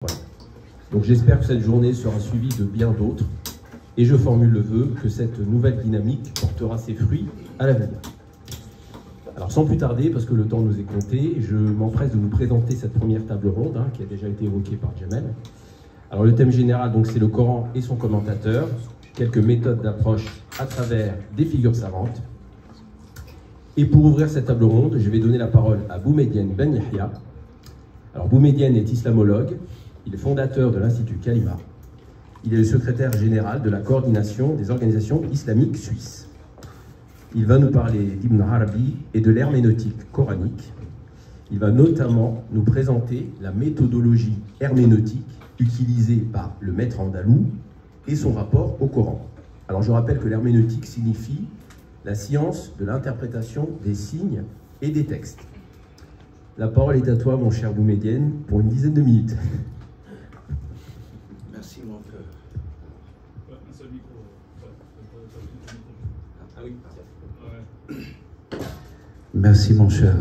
Voilà. Donc j'espère que cette journée sera suivie de bien d'autres et je formule le vœu que cette nouvelle dynamique portera ses fruits à l'avenir. Alors sans plus tarder, parce que le temps nous est compté, je m'empresse de vous présenter cette première table ronde qui a déjà été évoquée par Jamel. Alors le thème général, donc, c'est le Coran et son commentateur, quelques méthodes d'approche à travers des figures savantes. Et pour ouvrir cette table ronde, je vais donner la parole à Boumediene Ben Yahya. Alors Boumediene est islamologue, il est fondateur de l'Institut Kalima. Il est le secrétaire général de la coordination des organisations islamiques suisses. Il va nous parler d'Ibn Arabi et de l'herméneutique coranique. Il va notamment nous présenter la méthodologie herméneutique utilisée par le maître andalou et son rapport au Coran. Alors je rappelle que l'herméneutique signifie la science de l'interprétation des signes et des textes. La parole est à toi, mon cher Boumediene, pour une dizaine de minutes. Merci, mon cœur. Un seul micro. Ah oui, merci, mon cher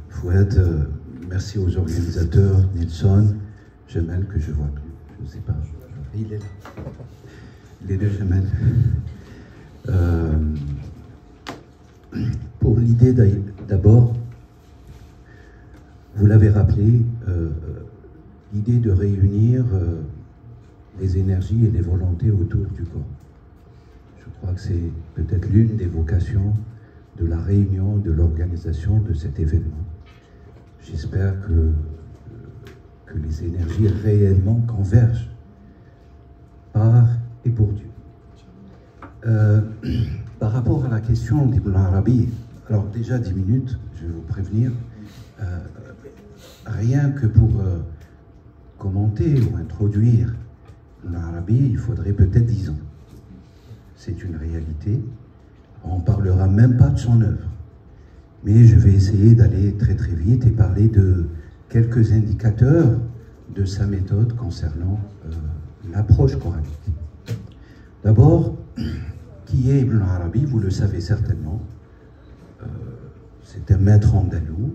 Fouad. Merci aux organisateurs, Nelson, Jamel, que je vois plus. Je ne sais pas. Il est là. Les deux Jamel. Pour l'idée d'abord, vous l'avez rappelé, l'idée de réunir les énergies et les volontés autour du Coran. Je crois que c'est peut-être l'une des vocations de la réunion, de l'organisation de cet événement. J'espère que les énergies réellement convergent par et pour Dieu. Par rapport à la question d'Ibn Arabi, alors déjà 10 minutes, je vais vous prévenir, rien que pour commenter ou introduire Ibn Arabi, il faudrait peut-être 10 ans. C'est une réalité. On ne parlera même pas de son œuvre. Mais je vais essayer d'aller très très vite et parler de quelques indicateurs de sa méthode concernant l'approche coranique. D'abord, qui est Ibn Arabi? Vous le savez certainement. C'est un maître andalou,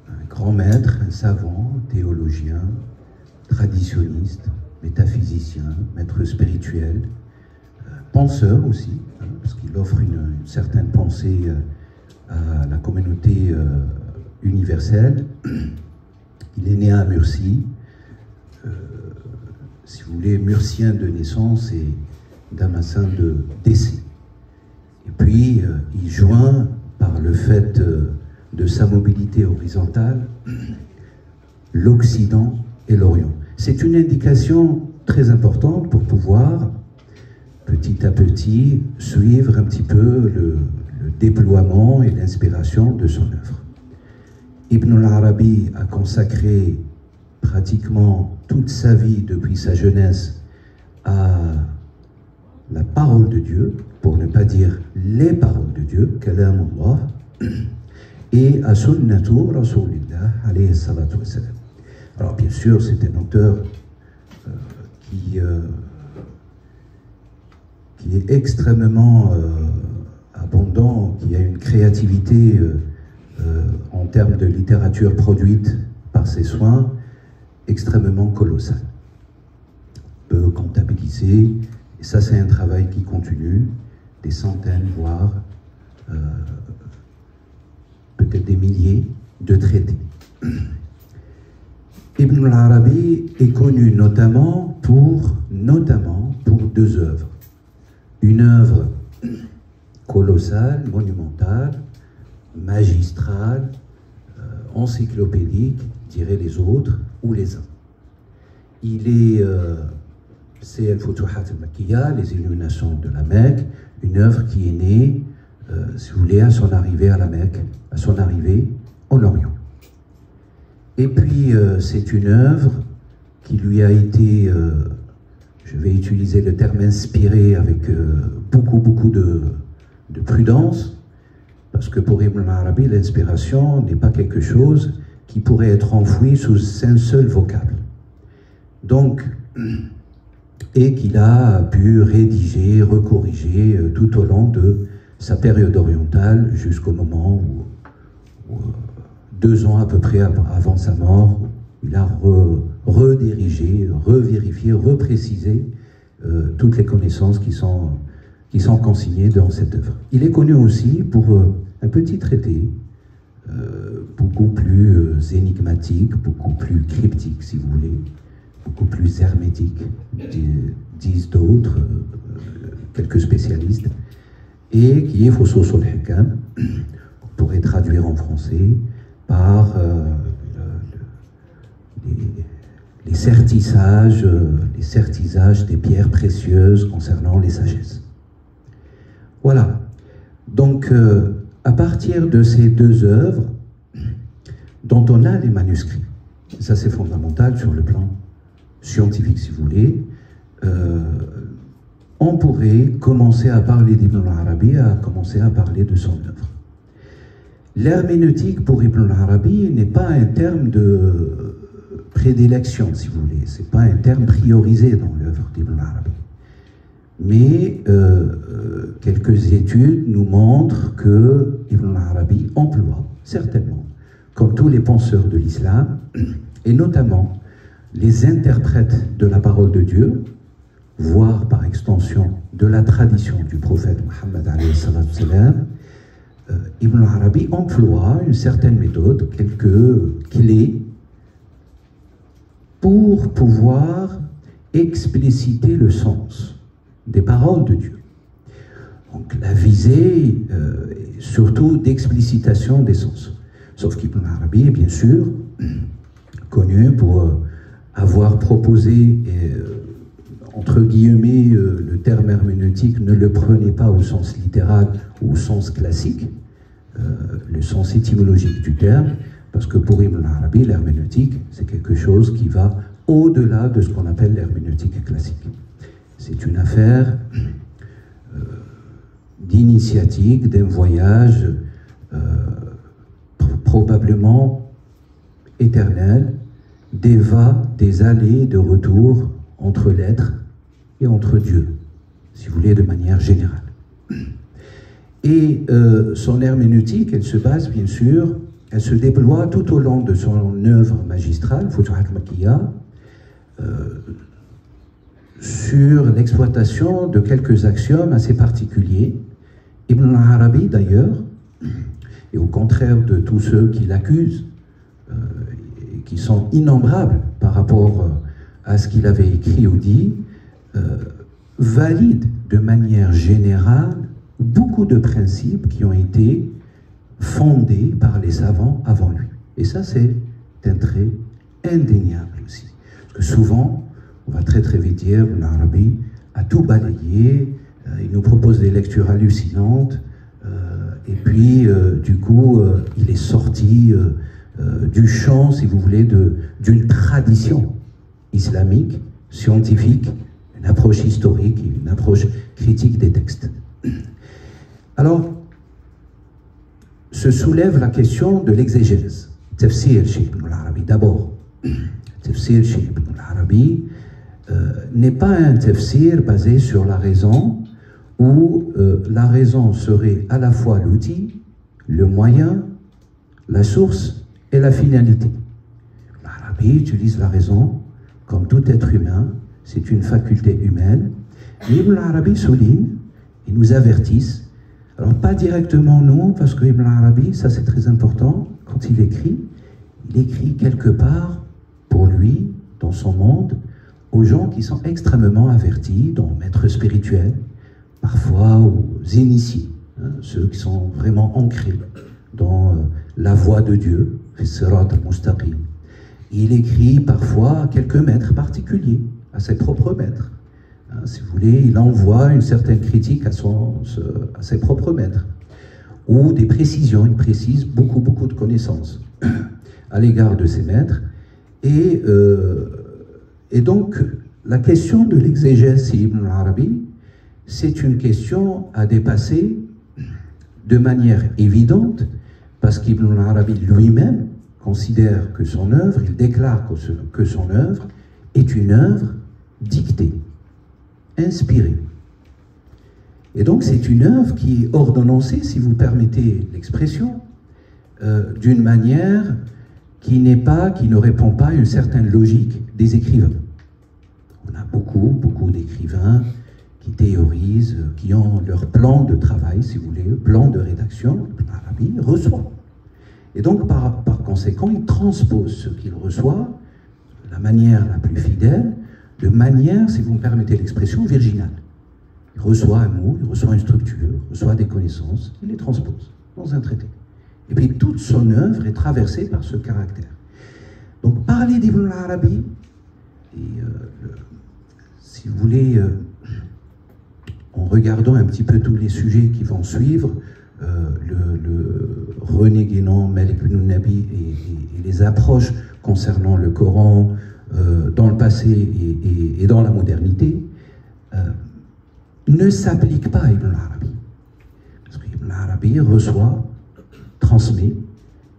un grand maître, un savant, théologien, traditionniste, métaphysicien, maître spirituel, penseur aussi, parce qu'il offre une certaine pensée à la communauté universelle. Il est né à Murcie, si vous voulez, murcien de naissance et damascen de décès. Et puis, il joint, par le fait de sa mobilité horizontale, l'Occident et l'Orient. C'est une indication très importante pour pouvoir, petit à petit, suivre un petit peu le déploiement et l'inspiration de son œuvre. Ibn Arabi a consacré pratiquement toute sa vie, depuis sa jeunesse, à la parole de Dieu, pour ne pas dire les paroles de Dieu, Kalam Allah, et à Sunnatu Rasulillah, alayhi salatu wassalam. Alors bien sûr, c'est un auteur qui est extrêmement abondant, qui a une créativité en termes de littérature produite par ses soins extrêmement colossale. Peu comptabilisé, et ça c'est un travail qui continue, des centaines, voire peut-être des milliers de traités. Ibn Arabi est connu notamment pour deux œuvres. Une œuvre colossale, monumentale, magistrale, encyclopédique, diraient les autres ou les uns. C'est Al-Futuhat al-Makkiya, les illuminations de la Mecque, une œuvre qui est née, si vous voulez, à son arrivée à la Mecque, à son arrivée en Orient. Et puis, c'est une œuvre qui lui a été, je vais utiliser le terme inspiré avec beaucoup de prudence, parce que pour Ibn Arabi, l'inspiration n'est pas quelque chose qui pourrait être enfoui sous un seul vocable. Donc, et qu'il a pu rédiger, recorriger tout au long de sa période orientale jusqu'au moment où 2 ans à peu près avant sa mort, il a redirigé, revérifié, reprécisé toutes les connaissances qui sont consignées dans cette œuvre. Il est connu aussi pour un petit traité beaucoup plus énigmatique, beaucoup plus cryptique, si vous voulez, beaucoup plus hermétique, disent d'autres, quelques spécialistes, et qui est Fusus al-Hikam, on pourrait traduire en français par les certisages des pierres précieuses concernant les sagesses. Voilà. Donc, à partir de ces deux œuvres, dont on a les manuscrits, ça c'est fondamental sur le plan scientifique, si vous voulez, on pourrait commencer à parler d'Ibn al-Arabi, à commencer à parler de son œuvre. L'herméneutique pour Ibn al-Arabi n'est pas un terme de prédilection, si vous voulez, c'est pas un terme priorisé dans l'œuvre d'Ibn al-Arabi. Mais quelques études nous montrent que Ibn al-Arabi emploie certainement, comme tous les penseurs de l'islam, et notamment les interprètes de la parole de Dieu, voire par extension de la tradition du prophète Mohammed alayhi salam, Ibn al-Arabi emploie une certaine méthode, quelques clés, pour pouvoir expliciter le sens des paroles de Dieu. Donc la visée est surtout d'explicitation des sens. Sauf qu'Ibn al-Arabi est bien sûr connu pour avoir proposé, entre guillemets, le terme herméneutique, ne le prenez pas au sens littéral ou au sens classique, le sens étymologique du terme, parce que pour Ibn al-Arabi, l'herméneutique, c'est quelque chose qui va au-delà de ce qu'on appelle l'herméneutique classique. C'est une affaire d'initiatique, d'un voyage probablement éternel, des allées de retour entre l'être et entre Dieu, si vous voulez, de manière générale. Et son herméneutique, elle se base bien sûr, elle se déploie tout au long de son œuvre magistrale, Futuhat al-Makkiyya, sur l'exploitation de quelques axiomes assez particuliers. Ibn al-Arabi d'ailleurs, et au contraire de tous ceux qui l'accusent, qui sont innombrables par rapport à ce qu'il avait écrit ou dit, valide de manière générale beaucoup de principes qui ont été fondés par les savants avant lui. Et ça, c'est un trait indéniable aussi. Parce que souvent, on va très très vite dire, Ibn Arabi a tout balayé, il nous propose des lectures hallucinantes, et puis du coup, il est sorti du champ, si vous voulez, d'une tradition islamique, scientifique, une approche historique, une approche critique des textes. Alors, se soulève la question de l'exégèse. Tafsir chez Ibn al-Arabi, d'abord. Tafsir chez Ibn al-Arabi n'est pas un tafsir basé sur la raison, où la raison serait à la fois l'outil, le moyen, la source et la finalité. L'Arabi utilise la raison comme tout être humain, c'est une faculté humaine. Mais Ibn al-Arabi souligne, il nous avertisse, alors pas directement non, parce que Ibn al-Arabi, ça c'est très important, quand il écrit quelque part pour lui, dans son monde, aux gens qui sont extrêmement avertis, dont maîtres spirituels, parfois aux initiés, hein, ceux qui sont vraiment ancrés dans la voie de Dieu, Sirat al-Mustaqim. Il écrit parfois à quelques maîtres particuliers, à ses propres maîtres. Hein, si vous voulez, il envoie une certaine critique à ses propres maîtres, ou des précisions, il précise beaucoup de connaissances à l'égard de ses maîtres. Et donc, la question de l'exégèse chez Ibn al-Arabi, c'est une question à dépasser de manière évidente, parce qu'Ibn al-Arabi lui-même considère que son œuvre, il déclare que son œuvre est une œuvre dictée, inspirée. Et donc c'est une œuvre qui est ordonnancée, si vous permettez l'expression, d'une manière qui ne répond pas à une certaine logique des écrivains. On a beaucoup d'écrivains qui théorisent, qui ont leur plan de travail, si vous voulez, plan de rédaction, Ibn Arabi reçoit. Et donc, par conséquent, il transpose ce qu'il reçoit de la manière la plus fidèle, de manière, si vous me permettez l'expression, virginale. Il reçoit un mot, il reçoit une structure, il reçoit des connaissances, il les transpose dans un traité. Et puis toute son œuvre est traversée par ce caractère. Donc parler d'Ibn Arabi, et si vous voulez, en regardant un petit peu tous les sujets qui vont suivre, le René Guénon, Malik ibn Nabi et les approches concernant le Coran dans le passé et dans la modernité, ne s'appliquent pas à Ibn Arabi. Parce qu'Ibn Arabi reçoit, transmet,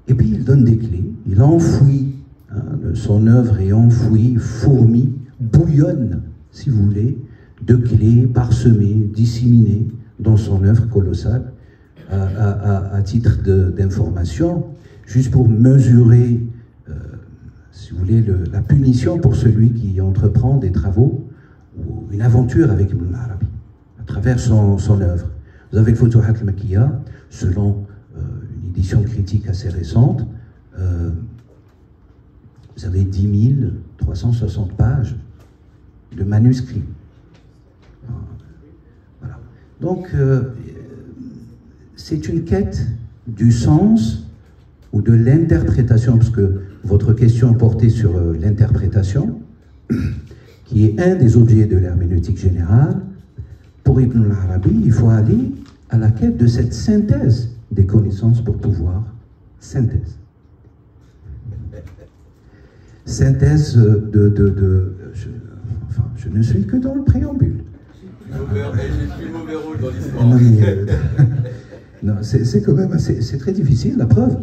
et puis il donne des clés, il enfouit, hein, son œuvre est enfouie, fourmille, bouillonne, si vous voulez, de clés parsemées, disséminées dans son œuvre colossale, à titre d'information, juste pour mesurer, si vous voulez, la punition pour celui qui entreprend des travaux ou une aventure avec Ibn Arabi, à travers son œuvre. Vous avez le Futuhat al-Makkiyya, selon une édition critique assez récente, vous avez 10 360 pages de manuscrits. Voilà. Donc, c'est une quête du sens ou de l'interprétation, parce que votre question portait sur l'interprétation, qui est un des objets de l'herméneutique générale. Pour Ibn Arabi, il faut aller à la quête de cette synthèse des connaissances pour pouvoir synthèse. Synthèse je ne suis que dans le préambule. J'ai plus le mauvais rôle dans l'histoire. Non, c'est quand même c'est très difficile, la preuve.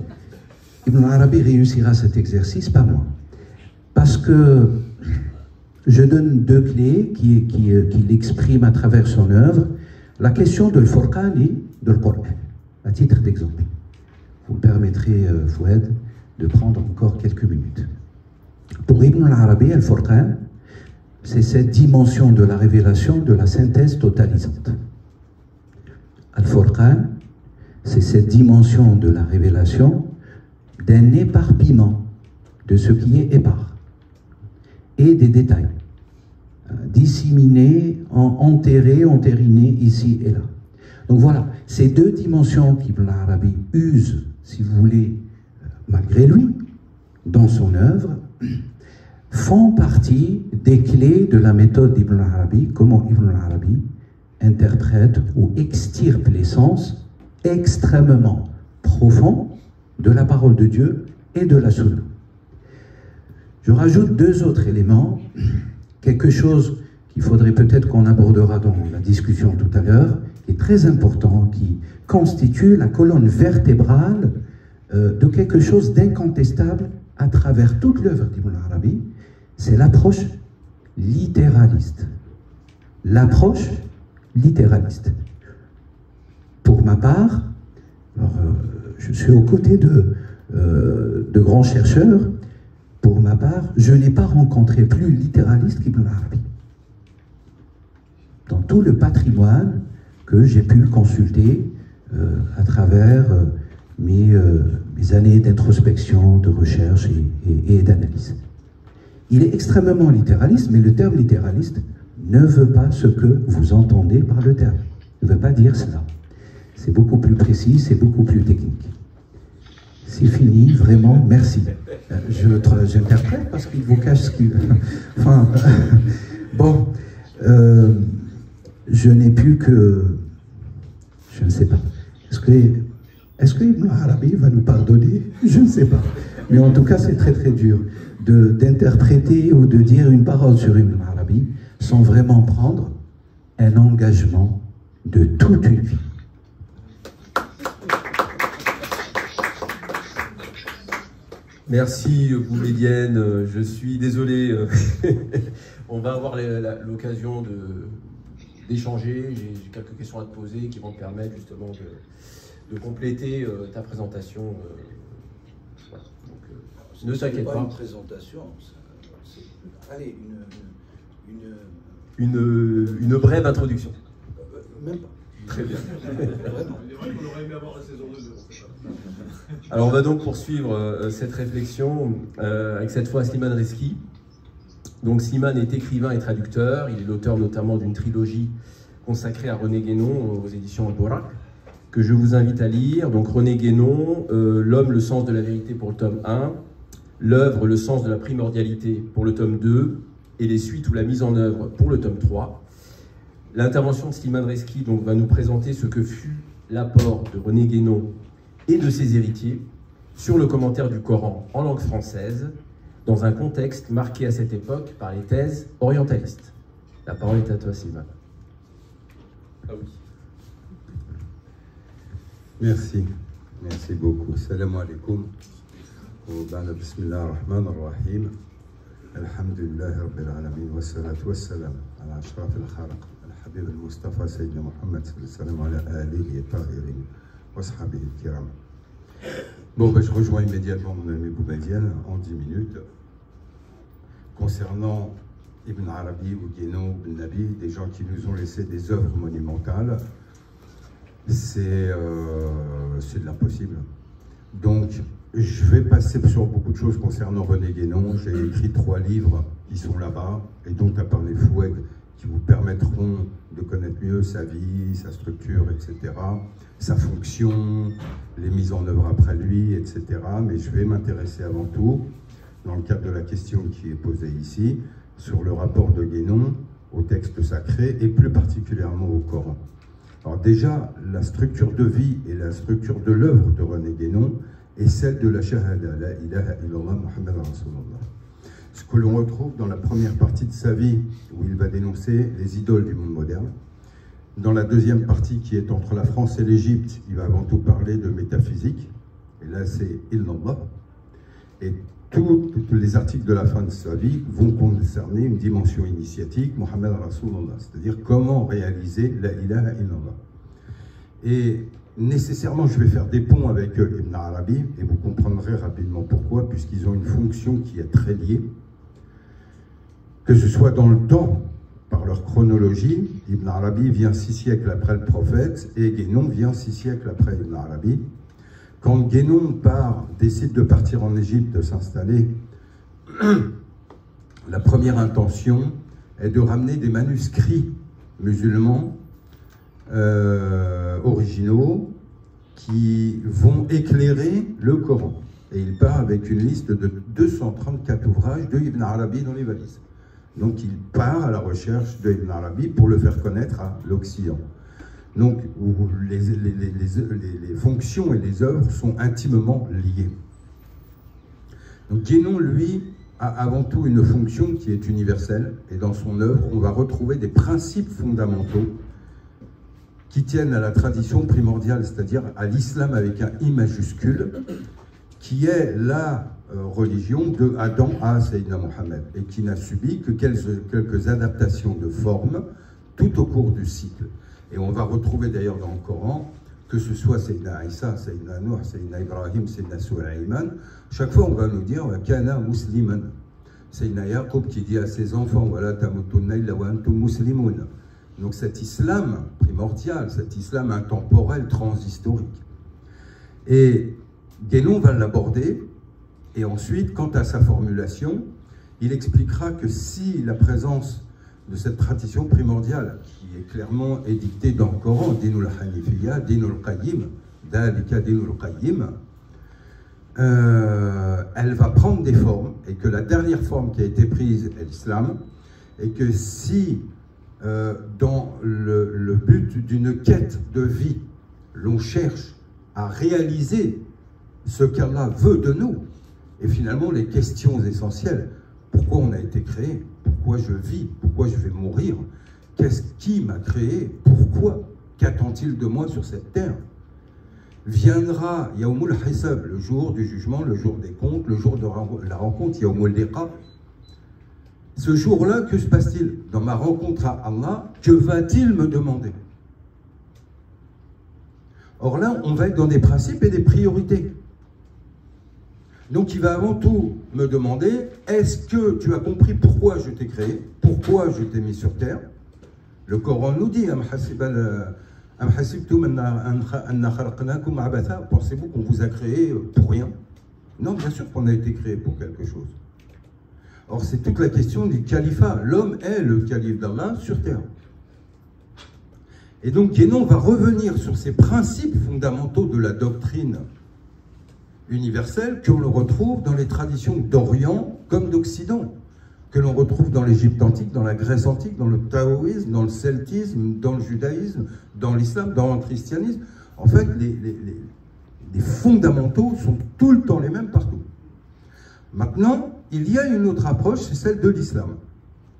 Ibn Arabi réussira cet exercice, pas moi. Parce que je donne deux clés qu'il exprime à travers son œuvre. La question de l'Furqan et de l'Qur'an, à titre d'exemple. Vous me permettrez, Fouad, de prendre encore quelques minutes. Pour Ibn Arabi, Al-Furqan, c'est cette dimension de la révélation, de la synthèse totalisante. Al-Furqan, c'est cette dimension de la révélation d'un éparpillement de ce qui est épars et des détails disséminés, enterrés, entérinés ici et là. Donc voilà, ces deux dimensions qu'Ibn Arabi use, si vous voulez, malgré lui, dans son œuvre, font partie des clés de la méthode d'Ibn Arabi, comment Ibn Arabi interprète ou extirpe les sens extrêmement profonds de la parole de Dieu et de la Sunna. Je rajoute deux autres éléments, quelque chose qu'il faudrait peut-être qu'on abordera dans la discussion tout à l'heure, qui est très important, qui constitue la colonne vertébrale de quelque chose d'incontestable à travers toute l'œuvre d'Ibn Arabi, c'est l'approche littéraliste. L'approche littéraliste. Pour ma part, alors, je suis aux côtés de grands chercheurs. Pour ma part, je n'ai pas rencontré plus littéraliste qu'Ibn Arabi. Dans tout le patrimoine que j'ai pu consulter à travers mes années d'introspection, de recherche et d'analyse. Il est extrêmement littéraliste, mais le terme littéraliste ne veut pas ce que vous entendez par le terme. Il ne veut pas dire cela. C'est beaucoup plus précis, c'est beaucoup plus technique. C'est fini, vraiment, merci. J'interprète parce qu'il vous cache ce qu'il... Enfin, bon, je n'ai plus que... Je ne sais pas. Est-ce que Ibn Arabi va nous pardonner? Je ne sais pas. Mais en tout cas, c'est très très dur d'interpréter ou de dire une parole sur Ibn Arabi sans vraiment prendre un engagement de toute une vie. Merci Boumedienne, je suis désolé, on va avoir l'occasion d'échanger, j'ai quelques questions à te poser qui vont te permettre justement de compléter ta présentation. Voilà. Donc, Ne t'inquiète pas. Une présentation. Allez, Une brève introduction. Même pas. Très bien. Vraiment. Il est vrai qu'on aurait aimé avoir la saison 2 de Alors on va donc poursuivre cette réflexion avec cette fois Slimane Reski. Donc Slimane est écrivain et traducteur. Il est l'auteur notamment d'une trilogie consacrée à René Guénon aux éditions Borak, que je vous invite à lire. Donc René Guénon, L'homme, le sens de la vérité pour le tome 1, L'œuvre, le sens de la primordialité pour le tome 2, et les suites ou la mise en œuvre pour le tome 3. L'intervention de Slimane Reski donc, va nous présenter ce que fut l'apport de René Guénon et de ses héritiers sur le commentaire du Coran en langue française, dans un contexte marqué à cette époque par les thèses orientalistes. La parole est à toi, Slimane. Ah oui. Merci, merci beaucoup. Salam alaikum. Bismillah ar-Rahman ar-Rahim. Alhamdulillah Rabbil Alamin. Wa salatu wa salam ala ashraf al-khalq. Al-Habib al-Mustafa Sayyidina Muhammad sallallahu alayhi wa sallam ala alihi wa tahirin wa sahbihi al-kiram. Bon, je rejoins immédiatement mon ami Boubadian en 10 minutes. Concernant Ibn Arabi ou Guénon, Ibn Nabi, des gens qui nous ont laissé des œuvres monumentales, c'est de l'impossible. Donc, je vais passer sur beaucoup de choses concernant René Guénon. J'ai écrit 3 livres qui sont là-bas, et donc à part les fouets qui vous permettront de connaître mieux sa vie, sa structure, etc., sa fonction, les mises en œuvre après lui, etc. Mais je vais m'intéresser avant tout, dans le cadre de la question qui est posée ici, sur le rapport de Guénon au texte sacré, et plus particulièrement au Coran. Alors déjà, la structure de vie et la structure de l'œuvre de René Guénon est celle de la shahada, la ilaha illallah Muhammad Rasulullah. Ce que l'on retrouve dans la première partie de sa vie, où il va dénoncer les idoles du monde moderne. Dans la deuxième partie, qui est entre la France et l'Égypte, il va avant tout parler de métaphysique, et là c'est illallah. Et tous les articles de la fin de sa vie vont concerner une dimension initiatique, Muhammad Rasulullah, c'est-à-dire comment réaliser la ilaha illallah. Et nécessairement, je vais faire des ponts avec Ibn Arabi, et vous comprendrez rapidement pourquoi, puisqu'ils ont une fonction qui est très liée, que ce soit dans le temps, par leur chronologie. Ibn Arabi vient 6 siècles après le prophète, et Guénon vient 6 siècles après Ibn Arabi. Quand Guénon décide de partir en Égypte, de s'installer, la première intention est de ramener des manuscrits musulmans originaux qui vont éclairer le Coran. Et il part avec une liste de 234 ouvrages de Ibn Arabi dans les valises. Donc il part à la recherche de Ibn Arabi pour le faire connaître à l'Occident. Donc les fonctions et les œuvres sont intimement liées. Donc Guénon, lui, a avant tout une fonction qui est universelle, et dans son œuvre, on va retrouver des principes fondamentaux qui tiennent à la tradition primordiale, c'est-à-dire à l'islam avec un I majuscule, qui est la religion de Adam à Sayyidina Mohammed, et qui n'a subi que quelques adaptations de forme tout au cours du cycle. Et on va retrouver d'ailleurs dans le Coran, que ce soit Sayyidina Isa, Sayyidina Nuh, Sayyidina Ibrahim, Sayyidina Sulaiman, chaque fois on va nous dire « Kana musliman ». Sayyidina Yaqub qui dit à ses enfants « Wala tamutunna illa wa antum muslimoun ». Donc cet islam primordial, cet islam intemporel, transhistorique. Et Guénon va l'aborder, et ensuite, quant à sa formulation, il expliquera que si la présence de cette tradition primordiale, qui est clairement édictée dans le Coran, Dinul Hanifiyya, Dinul Qayyim, Dalika Dinul Qayyim, elle va prendre des formes, et que la dernière forme qui a été prise est l'islam, et que si dans le but d'une quête de vie, l'on cherche à réaliser ce qu'Allah veut de nous, et finalement les questions essentielles, pourquoi on a été créé, pourquoi je vis, pourquoi je vais mourir, qui m'a créé, pourquoi, qu'attend-il de moi sur cette terre? Viendra Yaumul Hisab, le jour du jugement, le jour des comptes, le jour de la rencontre, Yaumul Liqa. Ce jour-là, que se passe-t-il? Dans ma rencontre à Allah, que va-t-il me demander? Or là, on va être dans des principes et des priorités. Donc il va avant tout me demander, est-ce que tu as compris pourquoi je t'ai créé, pourquoi je t'ai mis sur terre? Le Coran nous dit, pensez-vous qu'on vous a créé pour rien? Non, bien sûr qu'on a été créé pour quelque chose. Or, c'est toute la question du califat. L'homme est le calife d'Allah sur terre. Et donc, Guénon va revenir sur ces principes fondamentaux de la doctrine universelle que l'on retrouve dans les traditions d'Orient comme d'Occident, que l'on retrouve dans l'Égypte antique, dans la Grèce antique, dans le taoïsme, dans le celtisme, dans le judaïsme, dans l'islam, dans le christianisme. En fait, les fondamentaux sont tout le temps les mêmes partout. Maintenant, il y a une autre approche, c'est celle de l'islam,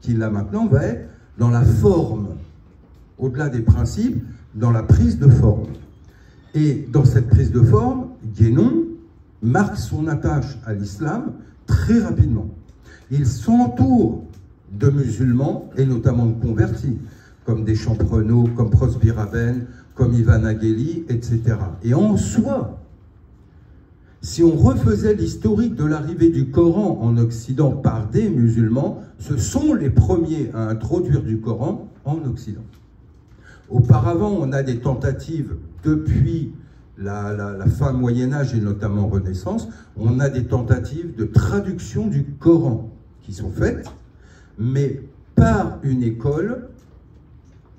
qui là maintenant va être dans la forme, au-delà des principes, dans la prise de forme. Et dans cette prise de forme, Guénon marque son attache à l'islam très rapidement. Il s'entoure de musulmans, et notamment de convertis, comme des Champrenault, comme Prosper Aben, comme Ivan Agheli, etc. Et en soi, si on refaisait l'historique de l'arrivée du Coran en Occident par des musulmans, ce sont les premiers à introduire du Coran en Occident. Auparavant, on a des tentatives depuis la fin Moyen-Âge et notamment Renaissance, on a des tentatives de traduction du Coran qui sont faites, mais par une école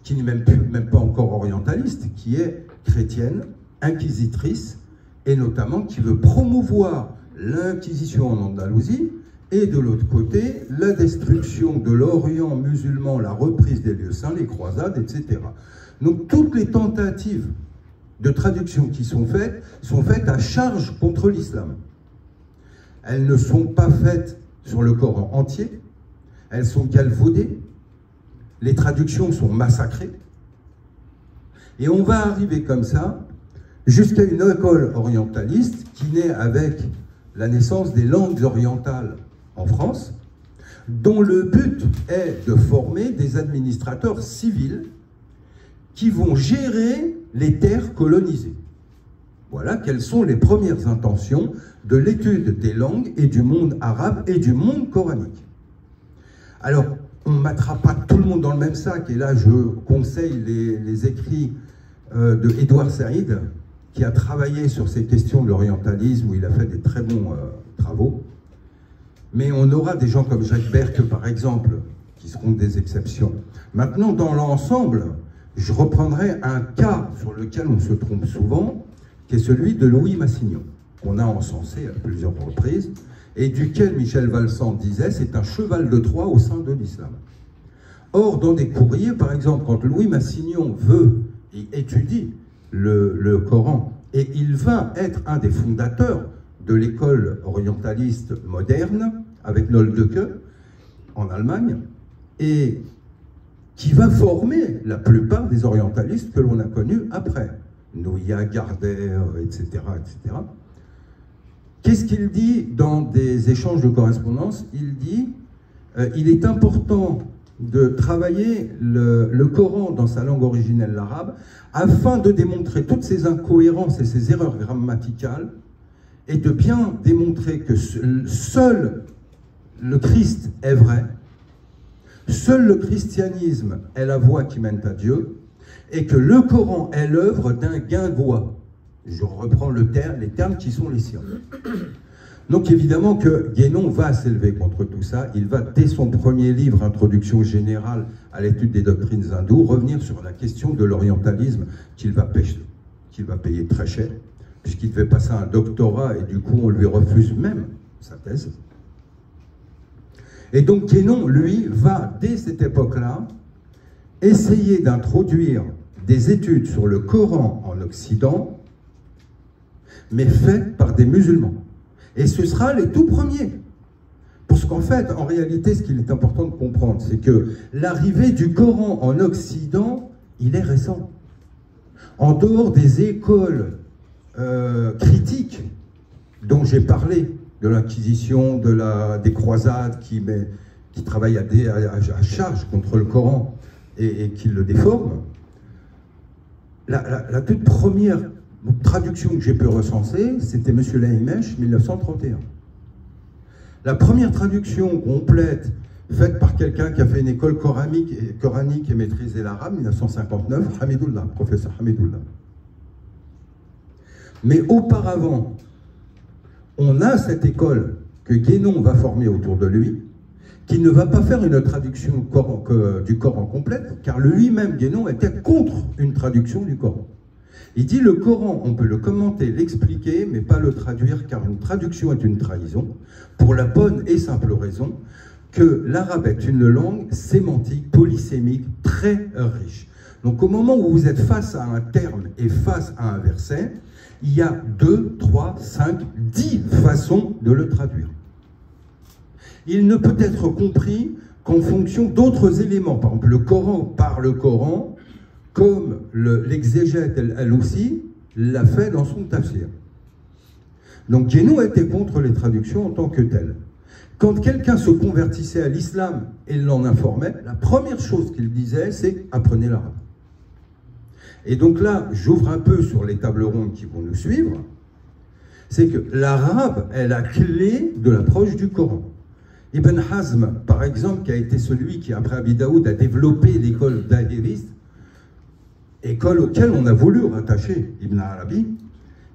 qui n'est même pas encore orientaliste, qui est chrétienne, inquisitrice, et notamment qui veut promouvoir l'inquisition en Andalousie, et de l'autre côté, la destruction de l'Orient musulman, la reprise des lieux saints, les croisades, etc. Donc toutes les tentatives de traduction qui sont faites à charge contre l'islam. Elles ne sont pas faites sur le Coran entier, elles sont galvaudées, les traductions sont massacrées, et on va arriver comme ça jusqu'à une école orientaliste qui naît avec la naissance des langues orientales en France, dont le but est de former des administrateurs civils qui vont gérer les terres colonisées. Voilà quelles sont les premières intentions de l'étude des langues et du monde arabe et du monde coranique. Alors, on ne mettra pas tout le monde dans le même sac, et là je conseille les écrits de Édouard Saïd, qui a travaillé sur ces questions de l'orientalisme, où il a fait des très bons travaux. Mais on aura des gens comme Jacques Berck, par exemple, qui seront des exceptions. Maintenant, dans l'ensemble, je reprendrai un cas sur lequel on se trompe souvent, qui est celui de Louis Massignon, qu'on a encensé à plusieurs reprises, et duquel Michel Valsan disait c'est un cheval de Troie au sein de l'islam. Or, dans des courriers, par exemple, quand Louis Massignon veut et étudie le Coran, et il va être un des fondateurs de l'école orientaliste moderne, avec Noldeke, en Allemagne, et qui va former la plupart des orientalistes que l'on a connus après, Nouya, Gardner, etc., etc. Qu'est-ce qu'il dit dans des échanges de correspondance? Il dit il est important de travailler le Coran dans sa langue originelle, l'arabe, afin de démontrer toutes ces incohérences et ces erreurs grammaticales, et de bien démontrer que seul le Christ est vrai, seul le christianisme est la voie qui mène à Dieu, et que le Coran est l'œuvre d'un guingois. Je reprends les termes qui sont les siens. Donc évidemment que Guénon va s'élever contre tout ça. Il va, dès son premier livre, Introduction générale à l'étude des doctrines hindoues, revenir sur la question de l'orientalisme qu'il va payer très cher, puisqu'il devait passer un doctorat et du coup on lui refuse même sa thèse. Et donc Guénon, lui, va, dès cette époque-là, essayer d'introduire des études sur le Coran en Occident, mais faites par des musulmans. Et ce sera les tout premiers. Parce qu'en fait, en réalité, ce qu'il est important de comprendre, c'est que l'arrivée du Coran en Occident, il est récent. En dehors des écoles critiques dont j'ai parlé, de l'Inquisition, des croisades qui travaillent à charge contre le Coran et qui le déforment, la toute première traduction que j'ai pu recenser, c'était M. Lahimesh, 1931. La première traduction complète, faite par quelqu'un qui a fait une école coranique et maîtrisé l'arabe, 1959, Hamidullah, professeur Hamidullah. Mais auparavant, on a cette école que Guénon va former autour de lui, qui ne va pas faire une traduction du Coran complète, car lui-même, Guénon, était contre une traduction du Coran. Il dit le Coran, on peut le commenter, l'expliquer, mais pas le traduire, car une traduction est une trahison, pour la bonne et simple raison que l'arabe est une langue sémantique, polysémique, très riche. Donc au moment où vous êtes face à un terme et face à un verset, il y a 2, 3, 5, 10 façons de le traduire. Il ne peut être compris qu'en fonction d'autres éléments. Par exemple, le Coran par le Coran, comme l'exégète, elle aussi, l'a fait dans son tafsir. Donc Guénon était contre les traductions en tant que telles. Quand quelqu'un se convertissait à l'islam et l'en informait, la première chose qu'il disait, c'est « apprenez l'arabe ». Et donc là, j'ouvre un peu sur les tables rondes qui vont nous suivre, c'est que l'arabe est la clé de l'approche du Coran. Ibn Hazm, par exemple, qui a été celui qui, après Abi Daoud, a développé l'école d'Ahiriste, école auquel on a voulu rattacher Ibn Arabi,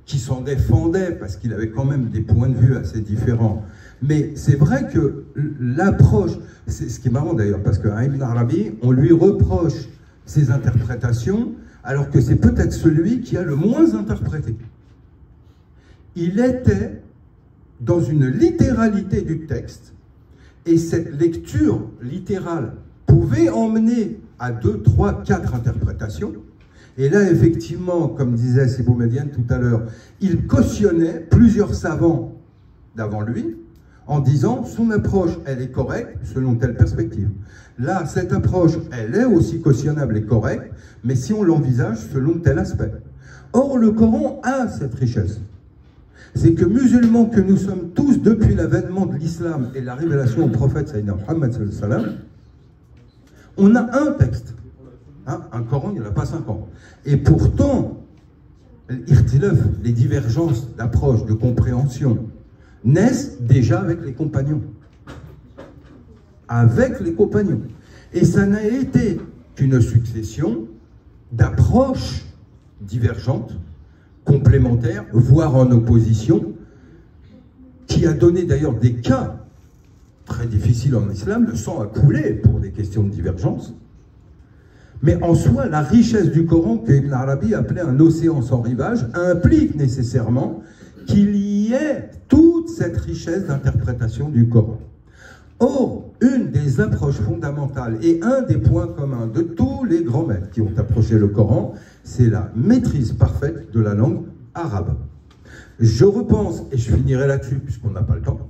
qui s'en défendait parce qu'il avait quand même des points de vue assez différents. Mais c'est vrai que l'approche, c'est ce qui est marrant d'ailleurs, parce qu'à Ibn Arabi, on lui reproche ses interprétations, alors que c'est peut-être celui qui a le moins interprété. Il était dans une littéralité du texte, et cette lecture littérale pouvait emmener à 2, 3, 4 interprétations. Et là, effectivement, comme disait Sibou Mediane tout à l'heure, il cautionnait plusieurs savants d'avant lui, en disant son approche, elle est correcte selon telle perspective. Là, cette approche, elle est aussi cautionnable et correcte, mais si on l'envisage selon tel aspect. Or, le Coran a cette richesse. C'est que musulmans que nous sommes tous depuis l'avènement de l'islam et la révélation au prophète Sayyidina Muhammad sallallahu alayhi wa sallam, on a un texte. Hein, un Coran, il n'y en a pas 50. Et pourtant, les divergences d'approche, de compréhension, naissent déjà avec les compagnons. Avec les compagnons. Et ça n'a été qu'une succession d'approches divergentes, complémentaires, voire en opposition, qui a donné d'ailleurs des cas très difficiles en islam. Le sang a coulé pour des questions de divergence. Mais en soi, la richesse du Coran, que Ibn Arabi appelait un océan sans rivage, implique nécessairement qu'il y ait toute cette richesse d'interprétation du Coran. Or, une des approches fondamentales et un des points communs de tous les grands maîtres qui ont approché le Coran, c'est la maîtrise parfaite de la langue arabe. Je repense, et je finirai là-dessus puisqu'on n'a pas le temps,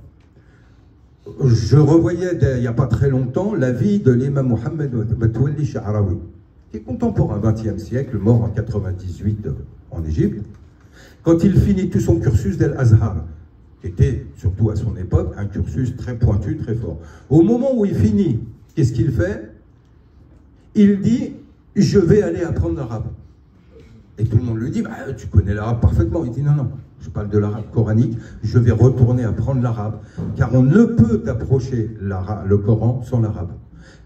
je revoyais il n'y a pas très longtemps la vie de l'imam Mohammed Matouali Sha'arawi, qui est contemporain, 20e siècle, mort en 98 en Égypte, quand il finit tout son cursus d'Al-Azhar, qui était, surtout à son époque, un cursus très pointu, très fort. Au moment où il finit, qu'est-ce qu'il fait? Il dit « Je vais aller apprendre l'arabe ». Et tout le monde lui dit bah, « Tu connais l'arabe parfaitement ». Il dit « Non, non, je parle de l'arabe coranique, je vais retourner apprendre l'arabe, car on ne peut approcher le Coran sans l'arabe ».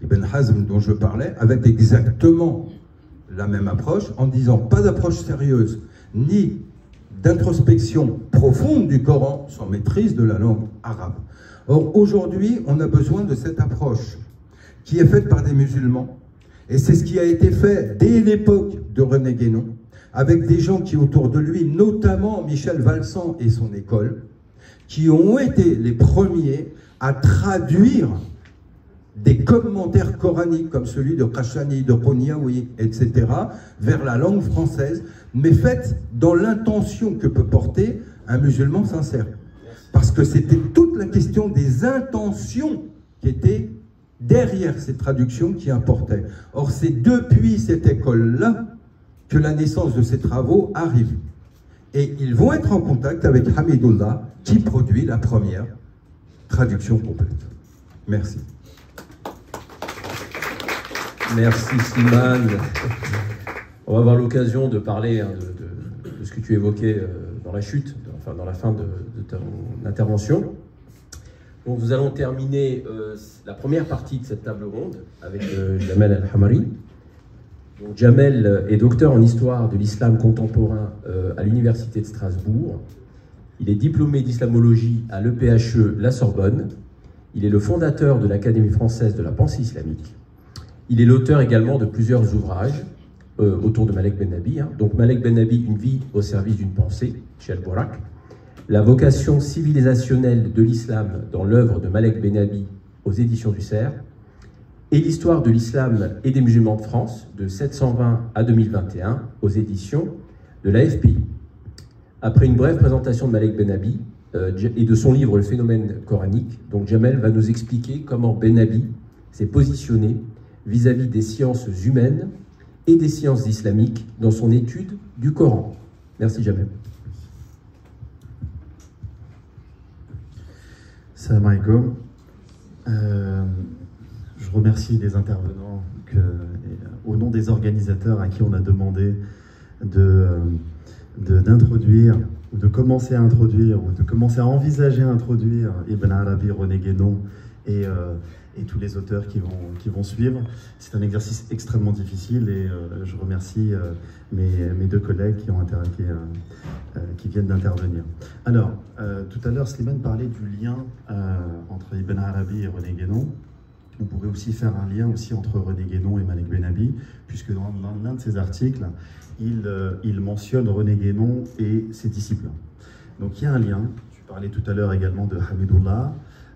Ibn Hazm, dont je parlais, avait exactement la même approche, en disant « Pas d'approche sérieuse, ni d'introspection profonde du Coran sans maîtrise de la langue arabe ». Or, aujourd'hui, on a besoin de cette approche qui est faite par des musulmans. Et c'est ce qui a été fait dès l'époque de René Guénon, avec des gens qui, autour de lui, notamment Michel Valsan et son école, qui ont été les premiers à traduire des commentaires coraniques comme celui de Kashani, de Konyaoui, etc., vers la langue française, mais faites dans l'intention que peut porter un musulman sincère. Parce que c'était toute la question des intentions qui étaient derrière ces traductions qui importaient. Or, c'est depuis cette école-là que la naissance de ces travaux arrive. Et ils vont être en contact avec Hamidullah, qui produit la première traduction complète. Merci. Merci Slimane. On va avoir l'occasion de parler de ce que tu évoquais dans la chute, enfin dans la fin de ton intervention. Donc nous allons terminer la première partie de cette table ronde avec Jamel El-Hamari. Donc, Jamel est docteur en histoire de l'islam contemporain à l'université de Strasbourg. Il est diplômé d'islamologie à l'EPHE La Sorbonne. Il est le fondateur de l'Académie française de la pensée islamique. Il est l'auteur également de plusieurs ouvrages autour de Malek Ben Nabi. Donc Malek Ben Nabi, une vie au service d'une pensée, chez Al-Borak. La vocation civilisationnelle de l'islam dans l'œuvre de Malek Ben Nabi aux éditions du Cerf, et l'histoire de l'islam et des musulmans de France de 720 à 2021 aux éditions de l'AFPI. Après une brève présentation de Malek Ben Nabi et de son livre Le phénomène coranique, donc Jamel va nous expliquer comment Ben Nabi s'est positionné vis-à-vis des sciences humaines et des sciences islamiques dans son étude du Coran. Merci Jamel. Salam alaikum. Je remercie les intervenants au nom des organisateurs à qui on a demandé d'introduire, ou de commencer à introduire, ou de commencer à envisager à introduire Ibn Arabi, René Guénon et tous les auteurs qui vont suivre. C'est un exercice extrêmement difficile et je remercie mes deux collègues qui viennent d'intervenir. Alors, tout à l'heure, Slimane parlait du lien entre Ibn Arabi et René Guénon. On pourrait aussi faire un lien aussi entre René Guénon et Malek Ben Nabi, puisque dans l'un de ses articles, il mentionne René Guénon et ses disciples. Donc il y a un lien. Tu parlais tout à l'heure également de Hamidullah.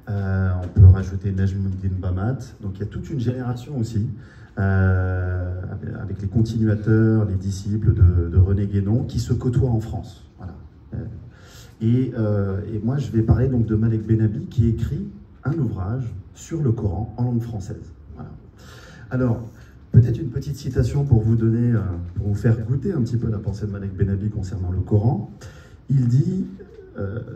On peut rajouter Najmuddin Bamat. Donc il y a toute une génération aussi, avec les continuateurs, les disciples de René Guénon, qui se côtoient en France. Voilà. Et moi, je vais parler donc de Malek Ben Nabi, qui écrit un ouvrage sur le Coran en langue française. Voilà. Alors, peut-être une petite citation pour vous donner, pour vous faire goûter un petit peu la pensée de Malek Ben Nabi concernant le Coran. Il dit,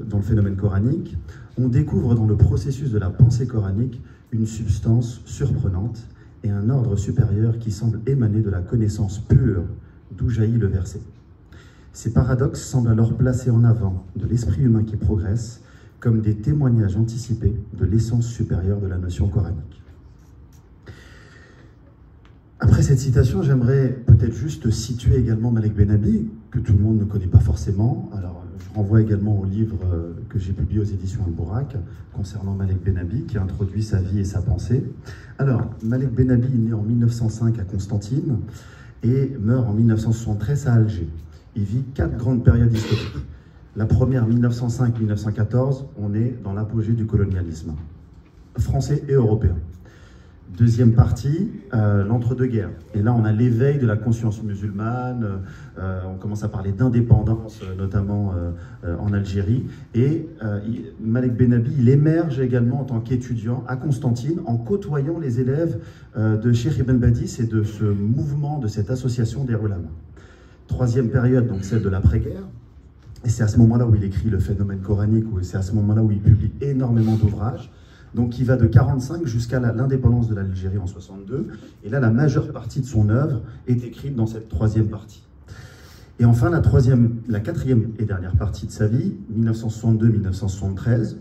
dans le phénomène coranique, on découvre dans le processus de la pensée coranique une substance surprenante et un ordre supérieur qui semble émaner de la connaissance pure d'où jaillit le verset. Ces paradoxes semblent alors placer en avant de l'esprit humain qui progresse comme des témoignages anticipés de l'essence supérieure de la notion coranique. Après cette citation, j'aimerais peut-être juste situer également Malek Ben Nabi, que tout le monde ne connaît pas forcément. Alors, je renvoie également au livre que j'ai publié aux éditions Al-Borak concernant Malek Ben Nabi, qui introduit sa vie et sa pensée. Alors, Malek Ben Nabi est né en 1905 à Constantine et meurt en 1973 à Alger. Il vit 4 grandes périodes historiques. La première, 1905-1914, on est dans l'apogée du colonialisme, français et européen. Deuxième partie, l'entre-deux-guerres. Et là, on a l'éveil de la conscience musulmane, on commence à parler d'indépendance, notamment en Algérie. Et Malek Ben Nabi, il émerge également en tant qu'étudiant à Constantine, en côtoyant les élèves de Cheikh Ibn Badis et de ce mouvement, de cette association des ulama. Troisième période, donc celle de l'après-guerre. Et c'est à ce moment-là où il écrit le phénomène coranique, c'est à ce moment-là où il publie énormément d'ouvrages. Donc qui va de 1945 jusqu'à l'indépendance de l'Algérie en 1962. Et là, la majeure partie de son œuvre est écrite dans cette troisième partie. Et enfin, la quatrième et dernière partie de sa vie, 1962-1973,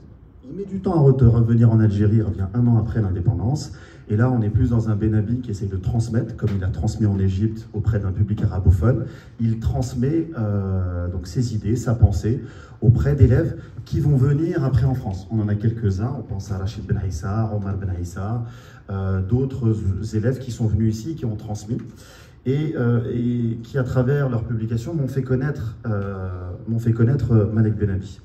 il met du temps à revenir en Algérie, il revient 1 an après l'indépendance. Et là, on est plus dans un Ben Nabi qui essaye de transmettre, comme il a transmis en Égypte auprès d'un public arabophone. Il transmet donc ses idées, sa pensée, auprès d'élèves qui vont venir après en France. On en a quelques-uns, on pense à Rachid Ben Issa, Omar Ben Issa, d'autres élèves qui sont venus ici, qui ont transmis, et qui, à travers leurs publications, m'ont fait connaître Malek Ben Nabi.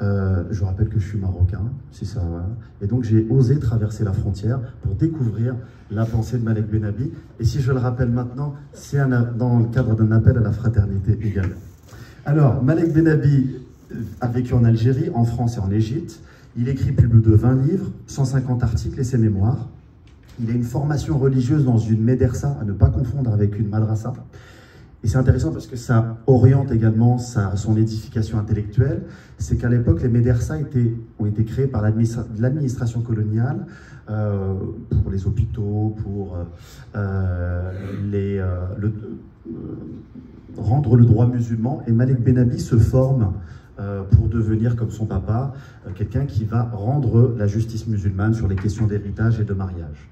Je rappelle que je suis marocain, si ça va. Et donc j'ai osé traverser la frontière pour découvrir la pensée de Malek Ben Nabi. Et si je le rappelle maintenant, c'est dans le cadre d'un appel à la fraternité également. Alors, Malek Ben Nabi a vécu en Algérie, en France et en Égypte. Il écrit plus de 20 livres, 150 articles et ses mémoires. Il a une formation religieuse dans une médersa, à ne pas confondre avec une madrasa. Et c'est intéressant parce que ça oriente également son édification intellectuelle. C'est qu'à l'époque, les médersas ont été créés par l'administration coloniale pour les hôpitaux, pour rendre le droit musulman. Et Malek Ben Nabi se forme pour devenir, comme son papa, quelqu'un qui va rendre la justice musulmane sur les questions d'héritage et de mariage.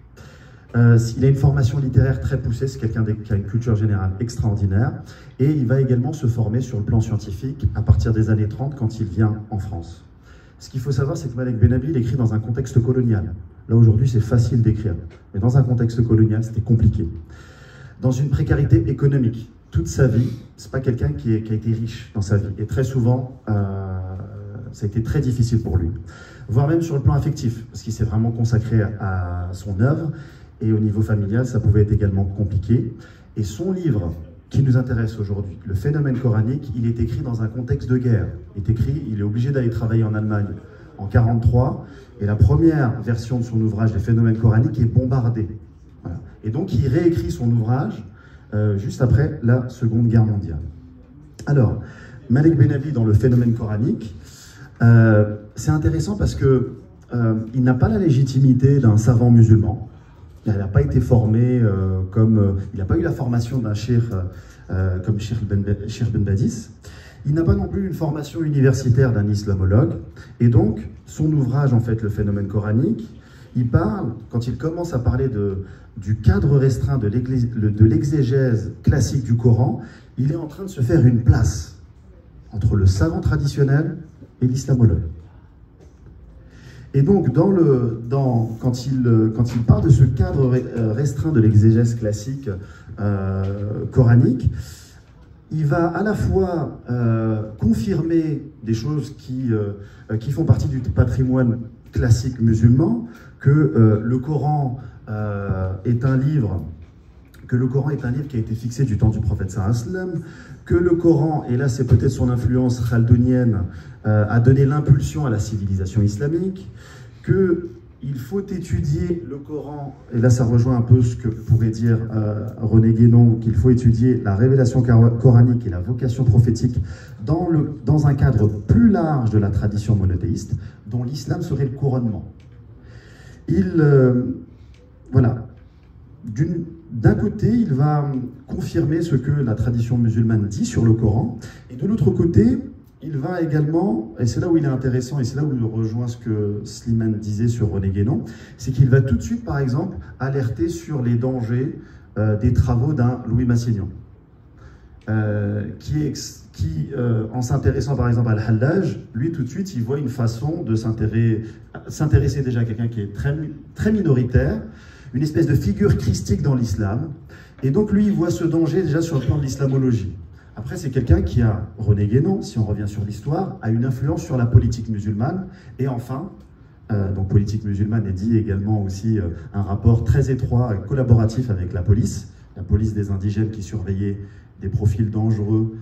Il a une formation littéraire très poussée, c'est quelqu'un qui a une culture générale extraordinaire, et il va également se former sur le plan scientifique à partir des années 30 quand il vient en France. Ce qu'il faut savoir, c'est que Malek Benabi il écrit dans un contexte colonial. Là aujourd'hui c'est facile d'écrire, mais dans un contexte colonial c'était compliqué. Dans une précarité économique, toute sa vie, c'est pas quelqu'un qui a été riche dans sa vie, et très souvent ça a été très difficile pour lui, voire même sur le plan affectif, parce qu'il s'est vraiment consacré à son œuvre. Et au niveau familial, ça pouvait être également compliqué. Et son livre, qui nous intéresse aujourd'hui, Le phénomène coranique, il est écrit dans un contexte de guerre. Il est obligé d'aller travailler en Allemagne en 1943, et la première version de son ouvrage, Les phénomènes coraniques, est bombardée. Voilà. Et donc il réécrit son ouvrage juste après la Seconde Guerre mondiale. Alors, Malek Benabi dans Le phénomène coranique, c'est intéressant parce que il n'a pas la légitimité d'un savant musulman. Il n'a pas été formé il n'a pas eu la formation d'un cheikh comme Cheikh Ben Badis. Il n'a pas non plus une formation universitaire d'un islamologue. Et donc, son ouvrage, en fait, Le phénomène coranique, il parle, quand il commence à parler du cadre restreint de l'exégèse classique du Coran, il est en train de se faire une place entre le savant traditionnel et l'islamologue. Et donc, quand il parle de ce cadre restreint de l'exégèse classique coranique, il va à la fois confirmer des choses qui font partie du patrimoine classique musulman, que le Coran est un livre qui a été fixé du temps du prophète sallam, que le Coran, et là c'est peut-être son influence chaldonienne, a donné l'impulsion à la civilisation islamique, qu'il faut étudier le Coran, et là ça rejoint un peu ce que pourrait dire René Guénon, qu'il faut étudier la révélation coranique et la vocation prophétique dans un cadre plus large de la tradition monothéiste, dont l'islam serait le couronnement. Voilà. D'un côté, il va confirmer ce que la tradition musulmane dit sur le Coran, et de l'autre côté, il va également, et c'est là où il est intéressant, et c'est là où il rejoint ce que Slimane disait sur René Guénon, c'est qu'il va tout de suite, par exemple, alerter sur les dangers des travaux d'un Louis Massignon, qui en s'intéressant par exemple à Al-Hallaj, lui tout de suite, il voit une façon de s'intéresser déjà à quelqu'un qui est très, très minoritaire, une espèce de figure christique dans l'islam, et donc lui, il voit ce danger déjà sur le plan de l'islamologie. Après, c'est quelqu'un qui a, René Guénon, si on revient sur l'histoire, a une influence sur la politique musulmane. Et enfin, donc politique musulmane est dit également aussi un rapport très étroit et collaboratif avec la police des indigènes qui surveillaient des profils dangereux,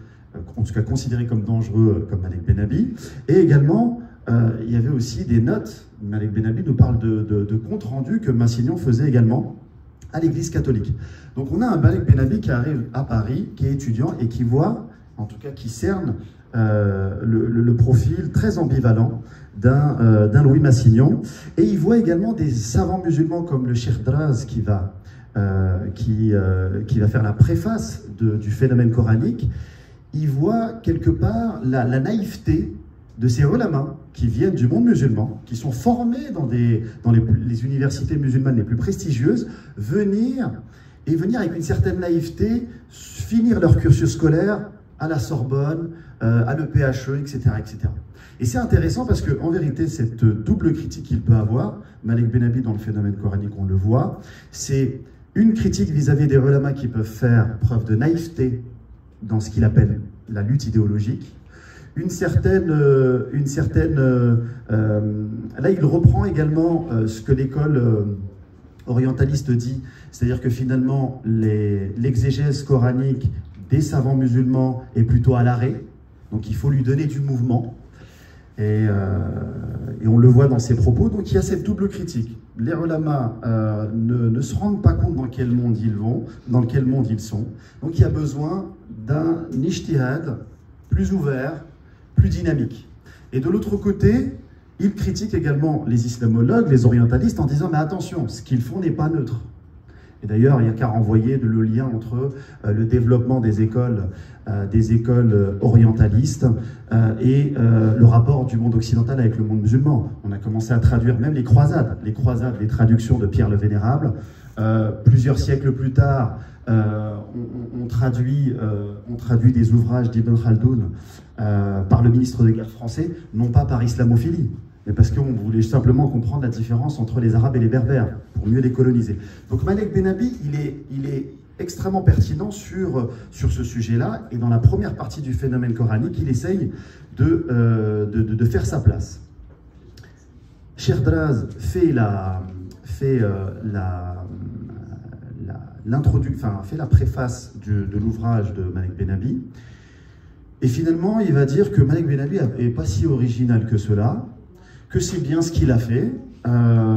en tout cas considérés comme dangereux, comme Malek Benabi. Et également, il y avait aussi des notes, Malek Benabi nous parle de comptes rendus que Massignon faisait également à l'église catholique. Donc on a un Malek Benabi qui arrive à Paris, qui est étudiant et qui voit, en tout cas qui cerne le profil très ambivalent d'un Louis Massignon. Et il voit également des savants musulmans comme le Cheikh Draz qui va faire la préface du phénomène coranique. Il voit quelque part la naïveté de ces ulama qui viennent du monde musulman, qui sont formés dans les universités musulmanes les plus prestigieuses, venir avec une certaine naïveté, finir leur cursus scolaire à la Sorbonne, à l'EPHE, etc., etc. Et c'est intéressant parce qu'en vérité, cette double critique qu'il peut avoir, Malek Benabi dans le phénomène coranique, on le voit, c'est une critique vis-à-vis des ulama qui peuvent faire preuve de naïveté dans ce qu'il appelle la lutte idéologique, là il reprend également ce que l'école orientaliste dit, c'est-à-dire que finalement l'exégèse coranique des savants musulmans est plutôt à l'arrêt, donc il faut lui donner du mouvement, et on le voit dans ses propos. Donc il y a cette double critique. Les ulama ne se rendent pas compte dans quel monde ils vont, dans quel monde ils sont, donc il y a besoin d'un ijtihad plus ouvert, plus dynamique. Et de l'autre côté, il critique également les islamologues, les orientalistes, en disant « mais attention, ce qu'ils font n'est pas neutre ». Et d'ailleurs, il n'y a qu'à renvoyer le lien entre le développement des écoles orientalistes et le rapport du monde occidental avec le monde musulman. On a commencé à traduire même les croisades, les traductions de Pierre le Vénérable. Plusieurs siècles plus tard, on traduit des ouvrages d'Ibn Khaldoun par le ministre des Guerres français, non pas par islamophilie, mais parce qu'on voulait simplement comprendre la différence entre les Arabes et les Berbères, pour mieux les coloniser. Donc Malek Benabi, il est extrêmement pertinent sur ce sujet-là, et dans la première partie du phénomène coranique, il essaye de faire sa place. Sherdraz fait la préface de l'ouvrage de Malek Benabi, et finalement il va dire que Malek Benabi n'est pas si original que cela, que c'est bien ce qu'il a fait,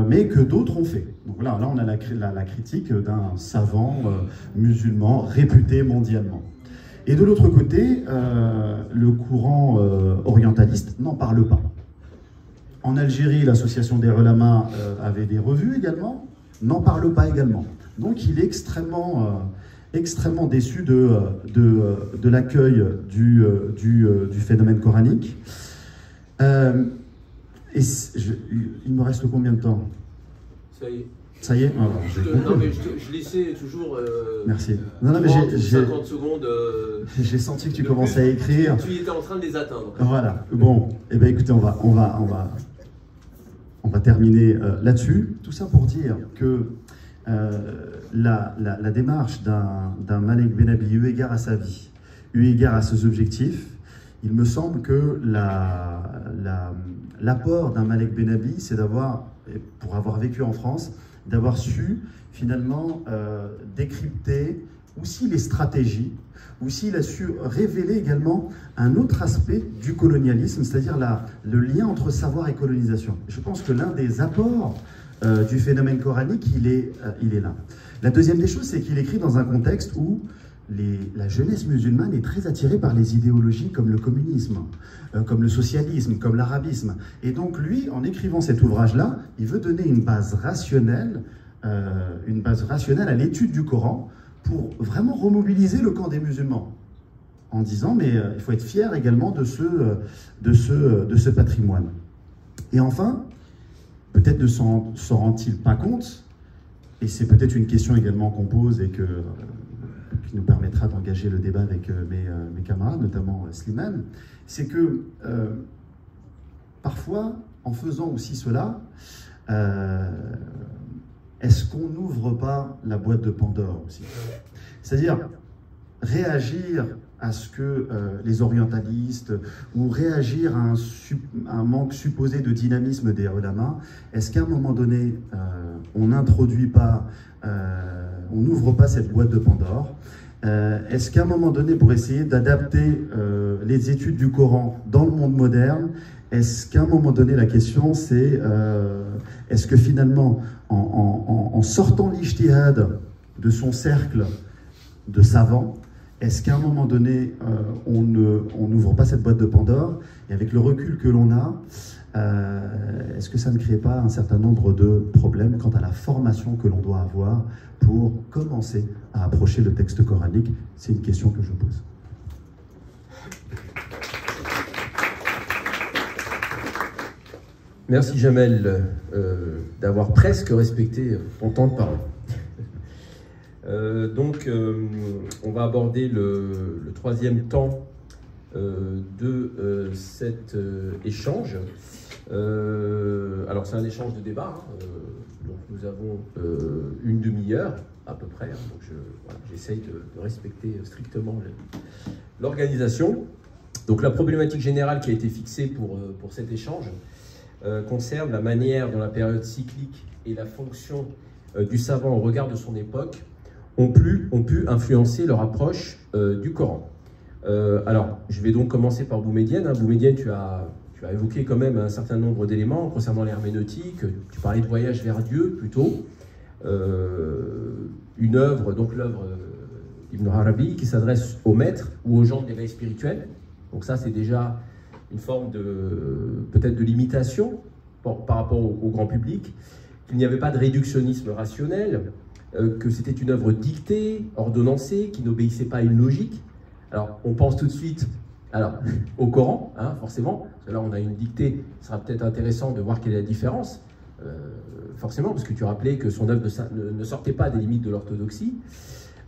mais que d'autres ont fait. Donc là on a la critique d'un savant musulman réputé mondialement. Et de l'autre côté, le courant orientaliste n'en parle pas. En Algérie, l'association des ulama avait des revues également, n'en parle pas également. Donc il est extrêmement déçu de l'accueil du phénomène coranique. Il me reste combien de temps? Ça y est. Ça y est. Non mais je laissais toujours... Merci. Non, mais 50 secondes... J'ai senti que tu commençais à écrire. Tu étais en train de les atteindre. Voilà. Bon, eh bien écoutez, on va terminer là-dessus. Tout ça pour dire que la démarche d'un Malek Benabi, eu égard à sa vie, eu égard à ses objectifs, il me semble que l'apport d'un Malek Benabi, c'est d'avoir, pour avoir vécu en France, d'avoir su finalement décrypter aussi les stratégies, aussi il a su révéler également un autre aspect du colonialisme, c'est-à-dire le lien entre savoir et colonisation. Je pense que l'un des apports du phénomène coranique, il est là. La deuxième des choses, c'est qu'il écrit dans un contexte où la jeunesse musulmane est très attirée par les idéologies comme le communisme, comme le socialisme, comme l'arabisme. Et donc lui, en écrivant cet ouvrage-là, il veut donner une base rationnelle à l'étude du Coran pour vraiment remobiliser le camp des musulmans, en disant mais il faut être fier également de ce patrimoine. Et enfin, peut-être ne s'en rend-il pas compte, et c'est peut-être une question également qu'on pose et qui nous permettra d'engager le débat avec mes camarades, notamment Slimane, c'est que parfois, en faisant aussi cela, est-ce qu'on n'ouvre pas la boîte de Pandore aussi? C'est-à-dire réagir à ce que les orientalistes, ou réagir à un manque supposé de dynamisme des ulama, est-ce qu'à un moment donné, on n'introduit pas, on n'ouvre pas cette boîte de Pandore? Est-ce qu'à un moment donné, pour essayer d'adapter les études du Coran dans le monde moderne, est-ce qu'à un moment donné, la question c'est, est-ce que finalement, en sortant l'ijtihad de son cercle de savants, est-ce qu'à un moment donné, on n'ouvre pas cette boîte de Pandore? Et avec le recul que l'on a, est-ce que ça ne crée pas un certain nombre de problèmes quant à la formation que l'on doit avoir pour commencer à approcher le texte coranique? C'est une question que je pose. Merci Jamel d'avoir presque respecté ton temps de parole. On va aborder le troisième temps de cet échange. Alors c'est un échange de débat, donc nous avons une demi-heure à peu près, donc j'essaye de respecter strictement l'organisation. Donc la problématique générale qui a été fixée pour cet échange concerne la manière dont la période cyclique et la fonction du savant au regard de son époque ont pu influencer leur approche du Coran. Alors, je vais donc commencer par Boumedienne. Boumedienne, tu as évoqué quand même un certain nombre d'éléments concernant l'herméneutique. Tu parlais de voyage vers Dieu, plutôt. Une œuvre, donc l'œuvre d'Ibn Arabi, qui s'adresse aux maîtres ou aux gens de l'éveil spirituel. Donc ça, c'est déjà une forme peut-être de limitation par rapport au grand public. Il n'y avait pas de réductionnisme rationnel. que c'était une œuvre dictée, ordonnancée, qui n'obéissait pas à une logique. Alors, on pense tout de suite au Coran, hein, forcément. Parce que là, on a une dictée, ce sera peut-être intéressant de voir quelle est la différence. Forcément, parce que tu rappelais que son œuvre ne sortait pas des limites de l'orthodoxie.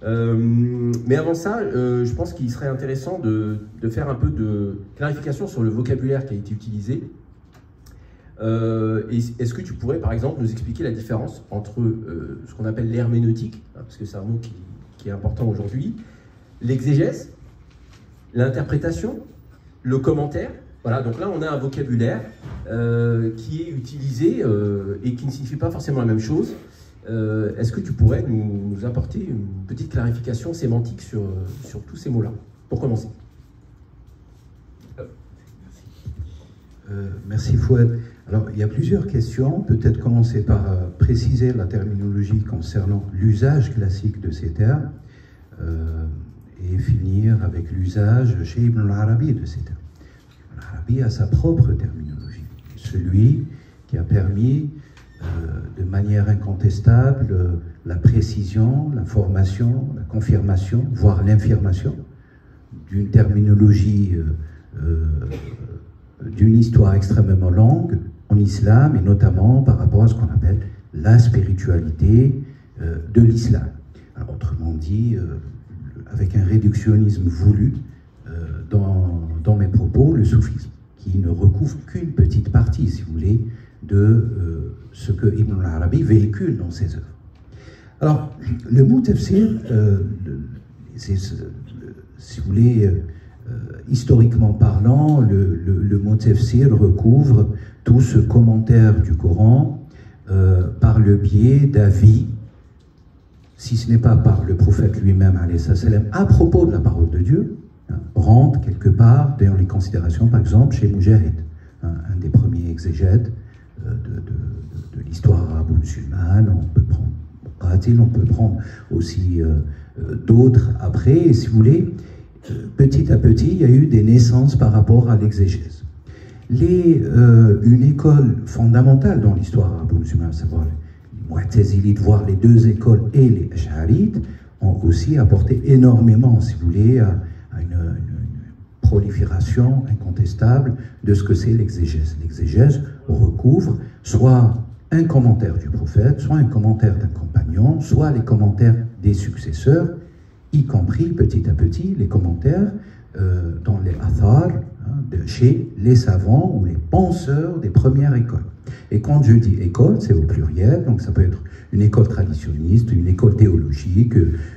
Mais avant ça, je pense qu'il serait intéressant de faire un peu de clarification sur le vocabulaire qui a été utilisé. Est-ce que tu pourrais, par exemple, nous expliquer la différence entre ce qu'on appelle l'herméneutique, hein, parce que c'est un mot qui est important aujourd'hui, l'exégèse, l'interprétation, le commentaire. Voilà, donc là, on a un vocabulaire qui est utilisé et qui ne signifie pas forcément la même chose. Est-ce que tu pourrais nous apporter une petite clarification sémantique sur tous ces mots-là, pour commencer? Merci Fouad. Alors, il y a plusieurs questions. Peut-être commencer par préciser la terminologie concernant l'usage classique de ces termes et finir avec l'usage chez Ibn al-Arabi de ces termes. Ibn al-Arabi a sa propre terminologie, celui qui a permis de manière incontestable la précision, l'information, la confirmation, voire l'infirmation d'une terminologie, d'une histoire extrêmement longue en islam, et notamment par rapport à ce qu'on appelle la spiritualité de l'islam. Autrement dit, avec un réductionnisme voulu dans mes propos, le soufisme, qui ne recouvre qu'une petite partie, si vous voulez, de ce que Ibn al-Arabi véhicule dans ses œuvres. Alors, le mot tafsir, si vous voulez, historiquement parlant, le mot tafsir recouvre tout ce commentaire du Coran par le biais d'avis, si ce n'est pas par le prophète lui-même, à propos de la parole de Dieu, rentre quelque part dans les considérations, par exemple, chez Mujahid, un des premiers exégètes de l'histoire arabo-musulmane. On peut prendre Qatil, on peut prendre aussi d'autres après, et si vous voulez, petit à petit, il y a eu des naissances par rapport à l'exégèse. Une école fondamentale dans l'histoire arabo-musulmane, à savoir les Mu'tazilites, voire les deux écoles, et les Ash'arites, ont aussi apporté énormément, si vous voulez, à une prolifération incontestable de ce que c'est l'exégèse. L'exégèse recouvre soit un commentaire du prophète, soit un commentaire d'un compagnon, soit les commentaires des successeurs, y compris petit à petit les commentaires dans les athar, chez les savants ou les penseurs des premières écoles. Et quand je dis école, c'est au pluriel, donc ça peut être une école traditionniste, une école théologique,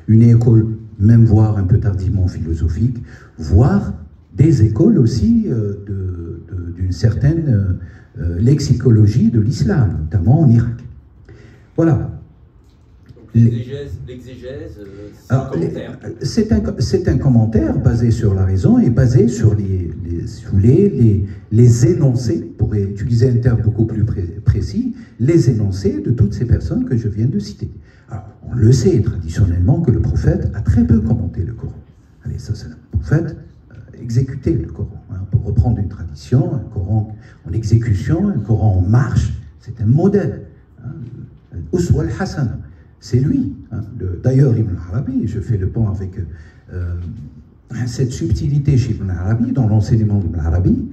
une école même voire un peu tardivement philosophique, voire des écoles aussi d'une certaine lexicologie de l'islam, notamment en Irak. Voilà. L'exégèse, c'est un commentaire. C'est un commentaire basé sur la raison et basé sur les énoncés, pour utiliser un terme beaucoup plus précis, les énoncés de toutes ces personnes que je viens de citer. Alors, on le sait traditionnellement que le prophète a très peu commenté le Coran. Allez, ça c'est le prophète exécuter le Coran. Pour reprendre une tradition, un Coran en exécution, un Coran en marche, c'est un modèle. Uswa al-Hasana. C'est lui. D'ailleurs, Ibn Arabi, je fais le pont avec cette subtilité chez Ibn Arabi, dans l'enseignement d'Ibn Arabi,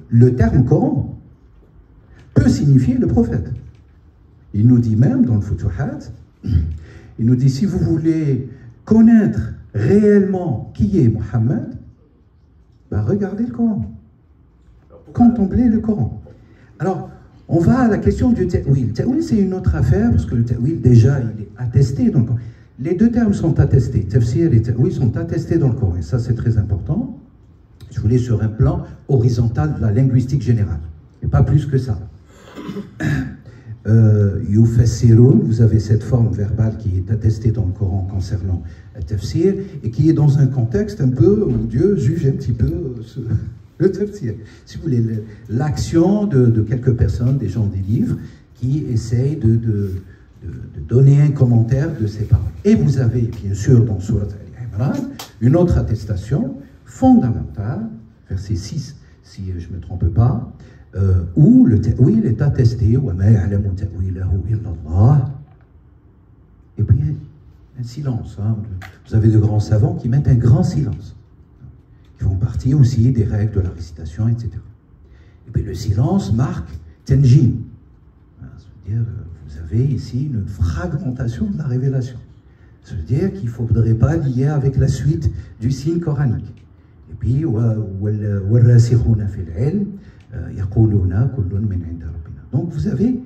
le terme Coran peut signifier le prophète. Il nous dit même dans le Futuhat, il nous dit si vous voulez connaître réellement qui est Mohammed, ben regardez le Coran. Contemplez le Coran. Alors, on va à la question du ta'wil. Le ta'wil, c'est une autre affaire, parce que le ta'wil, déjà, il est attesté. Donc, les deux termes sont attestés. Tafsir et ta'wil sont attestés dans le Coran. Et ça, c'est très important. Je voulais sur un plan horizontal de la linguistique générale. Et pas plus que ça. Yufassirun, vous avez cette forme verbale qui est attestée dans le Coran concernant le tafsir, et qui est dans un contexte un peu où Dieu juge un petit peu le tafsir. Si vous voulez, l'action de quelques personnes, des gens des livres, qui essayent de donner un commentaire de ces paroles. Et vous avez, bien sûr, dans Surat Al-Imran, une autre attestation fondamentale, verset 6, si je ne me trompe pas, où le ta'wil est attesté, وَمَا يَعْلَمُ تَأْوِيلَهُ إِلَّا اللَّهُ. et puis un silence. Hein. Vous avez de grands savants qui mettent un grand silence. Ils font partie aussi des règles de la récitation, etc. Et puis le silence marque Tenjin. C'est-à-dire, vous avez ici une fragmentation de la révélation. Ça veut dire qu'il ne faudrait pas lier avec la suite du signe coranique. Et puis, donc vous avez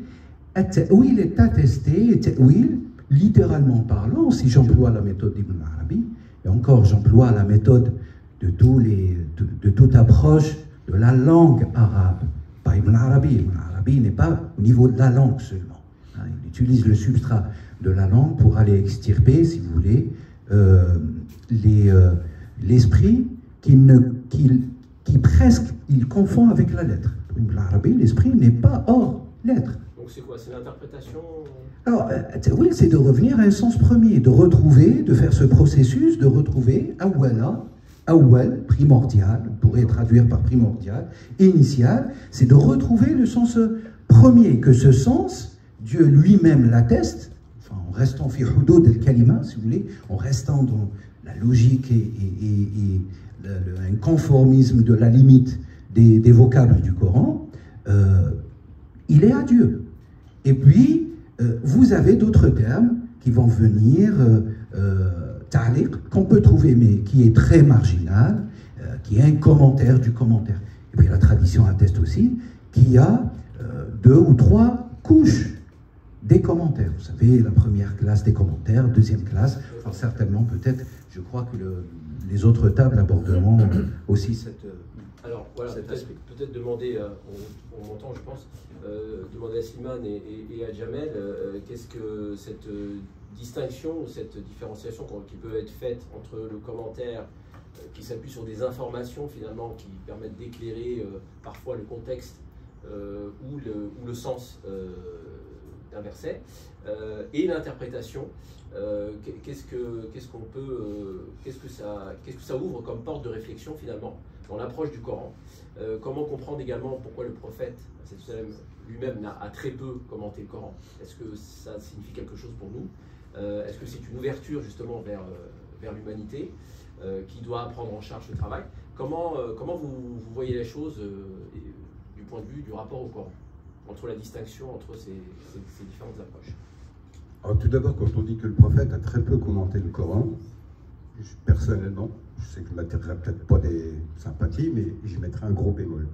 At-Ta'wil est attesté, et Ta'wil, littéralement parlant, si j'emploie la méthode d'Ibn Arabi, et encore j'emploie la méthode de toute approche de la langue arabe, pas Ibn Arabi. Ibn Arabi n'est pas au niveau de la langue seulement. Hein, il utilise le substrat de la langue pour aller extirper, si vous voulez, l'esprit qui presque il confond avec la lettre. Ibn Arabi, l'esprit n'est pas hors lettre. Donc c'est quoi? C'est l'interprétation? Alors, oui, c'est de revenir à un sens premier, de retrouver, de faire ce processus, de retrouver awwal, primordial, on pourrait traduire par primordial, initial, c'est de retrouver le sens premier, que ce sens, Dieu lui-même l'atteste, enfin, en restant fi hudud al-kalima, si vous voulez, en restant dans la logique et un conformisme de la limite des vocables du Coran, il est à Dieu. Et puis, vous avez d'autres termes qui vont venir, ta'liq, qu'on peut trouver, mais qui est très marginal, qui est un commentaire du commentaire. Et puis la tradition atteste aussi qu'il y a 2 ou 3 couches des commentaires. Vous savez, la première classe des commentaires, deuxième classe, alors certainement, peut-être, je crois que les autres tables aborderont aussi cette... Alors voilà, peut-être demander, on m'entend je pense, demander à Slimane et à Jamel, qu'est-ce que cette distinction, cette différenciation qui peut être faite entre le commentaire qui s'appuie sur des informations finalement qui permettent d'éclairer parfois le contexte ou le sens d'un verset, et l'interprétation, qu'est-ce que ça ouvre comme porte de réflexion finalement dans l'approche du Coran. Comment comprendre également pourquoi le prophète lui-même a très peu commenté le Coran. Est-ce que ça signifie quelque chose pour nous? Est-ce que c'est une ouverture justement vers l'humanité qui doit prendre en charge ce travail? Comment vous voyez les choses du point de vue du rapport au Coran, entre la distinction entre ces différentes approches? Alors, tout d'abord, quand on dit que le prophète a très peu commenté le Coran, personnellement, je sais que je ne m'attirerai peut-être pas des sympathies, mais j'y mettrai un gros bémol.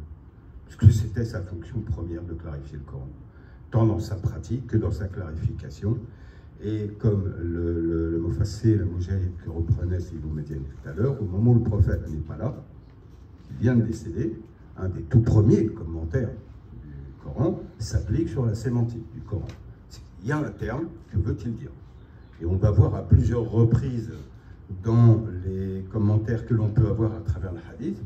Parce que c'était sa fonction première de clarifier le Coran, tant dans sa pratique que dans sa clarification. Et comme le Mufassir, le Moujahid que reprenait Sidi Médiane tout à l'heure, au moment où le prophète n'est pas là, il vient de décéder, un des tout premiers commentaires du Coran s'applique sur la sémantique du Coran. Il y a un terme, que veut-il dire? Et on va voir à plusieurs reprises dans les commentaires que l'on peut avoir à travers le hadith,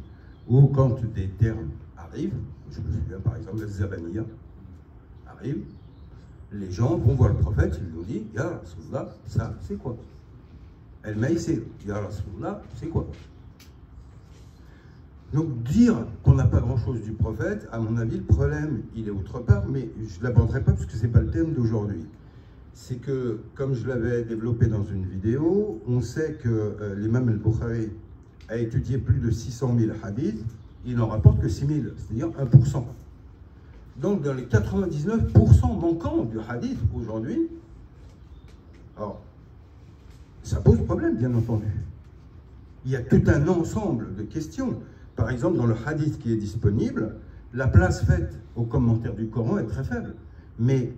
où quand des termes arrivent, je me souviens par exemple de Zabaniya arrive, les gens vont voir le prophète, il nous dit, Ya Rasulullah, ça c'est quoi? El Maïsir, Ya Rasulullah, c'est quoi? Donc dire qu'on n'a pas grand-chose du prophète, à mon avis, le problème, il est autre part, mais je ne l'aborderai pas parce que ce n'est pas le thème d'aujourd'hui. C'est que, comme je l'avais développé dans une vidéo, on sait que l'imam al-Bukhari a étudié plus de 600 000 hadiths, il n'en rapporte que 6 000, c'est-à-dire 1%. Donc dans les 99% manquants du hadith aujourd'hui, alors, ça pose problème, bien entendu. Il y a tout un ensemble de questions. Par exemple, dans le hadith qui est disponible, la place faite au commentaire du Coran est très faible. Mais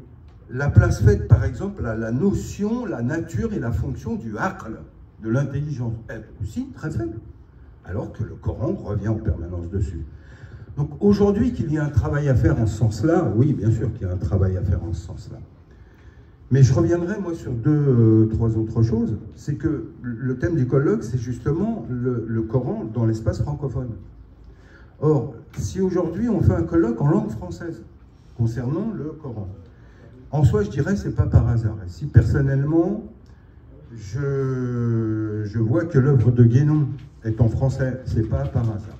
la place faite, par exemple, à la notion, la nature et la fonction du aql, de l'intelligence, est aussi très faible. Alors que le Coran revient en permanence dessus. Donc aujourd'hui, qu'il y a un travail à faire en ce sens-là, oui, bien sûr qu'il y a un travail à faire en ce sens-là. Mais je reviendrai, moi, sur 2, 3 autres choses. C'est que le thème du colloque, c'est justement le Coran dans l'espace francophone. Or, si aujourd'hui on fait un colloque en langue française concernant le Coran, en soi, je dirais, c'est pas par hasard. Et si personnellement, je vois que l'œuvre de Guénon est en français, c'est pas par hasard.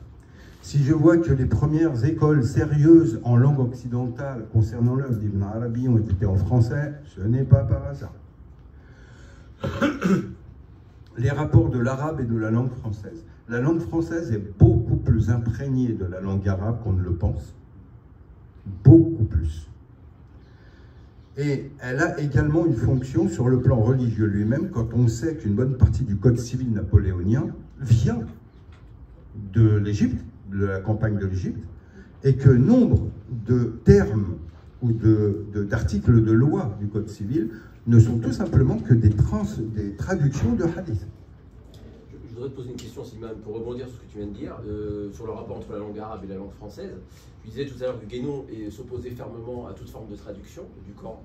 Si je vois que les premières écoles sérieuses en langue occidentale concernant l'œuvre d'Ibn Arabi ont été en français, ce n'est pas par hasard. les rapports de l'arabe et de la langue française. La langue française est beaucoup plus imprégnée de la langue arabe qu'on ne le pense. Beaucoup plus. Et elle a également une fonction sur le plan religieux lui-même, quand on sait qu'une bonne partie du code civil napoléonien vient de l'Égypte, de la campagne de l'Égypte, et que nombre de termes ou d'articles de loi du code civil ne sont tout simplement que des traductions de hadith. Je voudrais te poser une question, Slimane, pour rebondir sur ce que tu viens de dire, sur le rapport entre la langue arabe et la langue française. Tu disais tout à l'heure que Guénon s'opposait fermement à toute forme de traduction du Coran.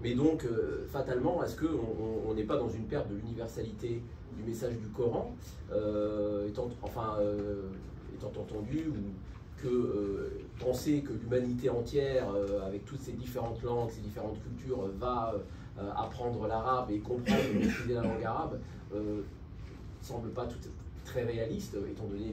Mais donc, fatalement, est-ce qu'on n'est pas dans une perte de l'universalité du message du Coran, étant entendu que penser que l'humanité entière, avec toutes ces différentes langues, ces différentes cultures, va apprendre l'arabe et comprendre et maîtriser la langue arabe, semble pas très réaliste, étant donné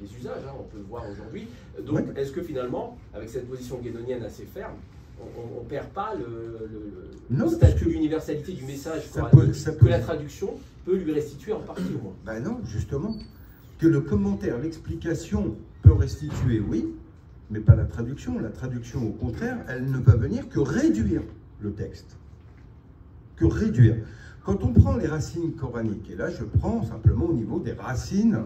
les usages, hein, on peut le voir aujourd'hui. Donc, est-ce que finalement, avec cette position guénonienne assez ferme, on ne perd pas le statut d'universalité du message que la traduction peut lui restituer en partie au moins? Ben non, justement. Que le commentaire, l'explication peut restituer, oui, mais pas la traduction. La traduction, au contraire, elle ne va venir que réduire le texte. Que réduire. Quand on prend les racines coraniques, et là je prends simplement au niveau des racines,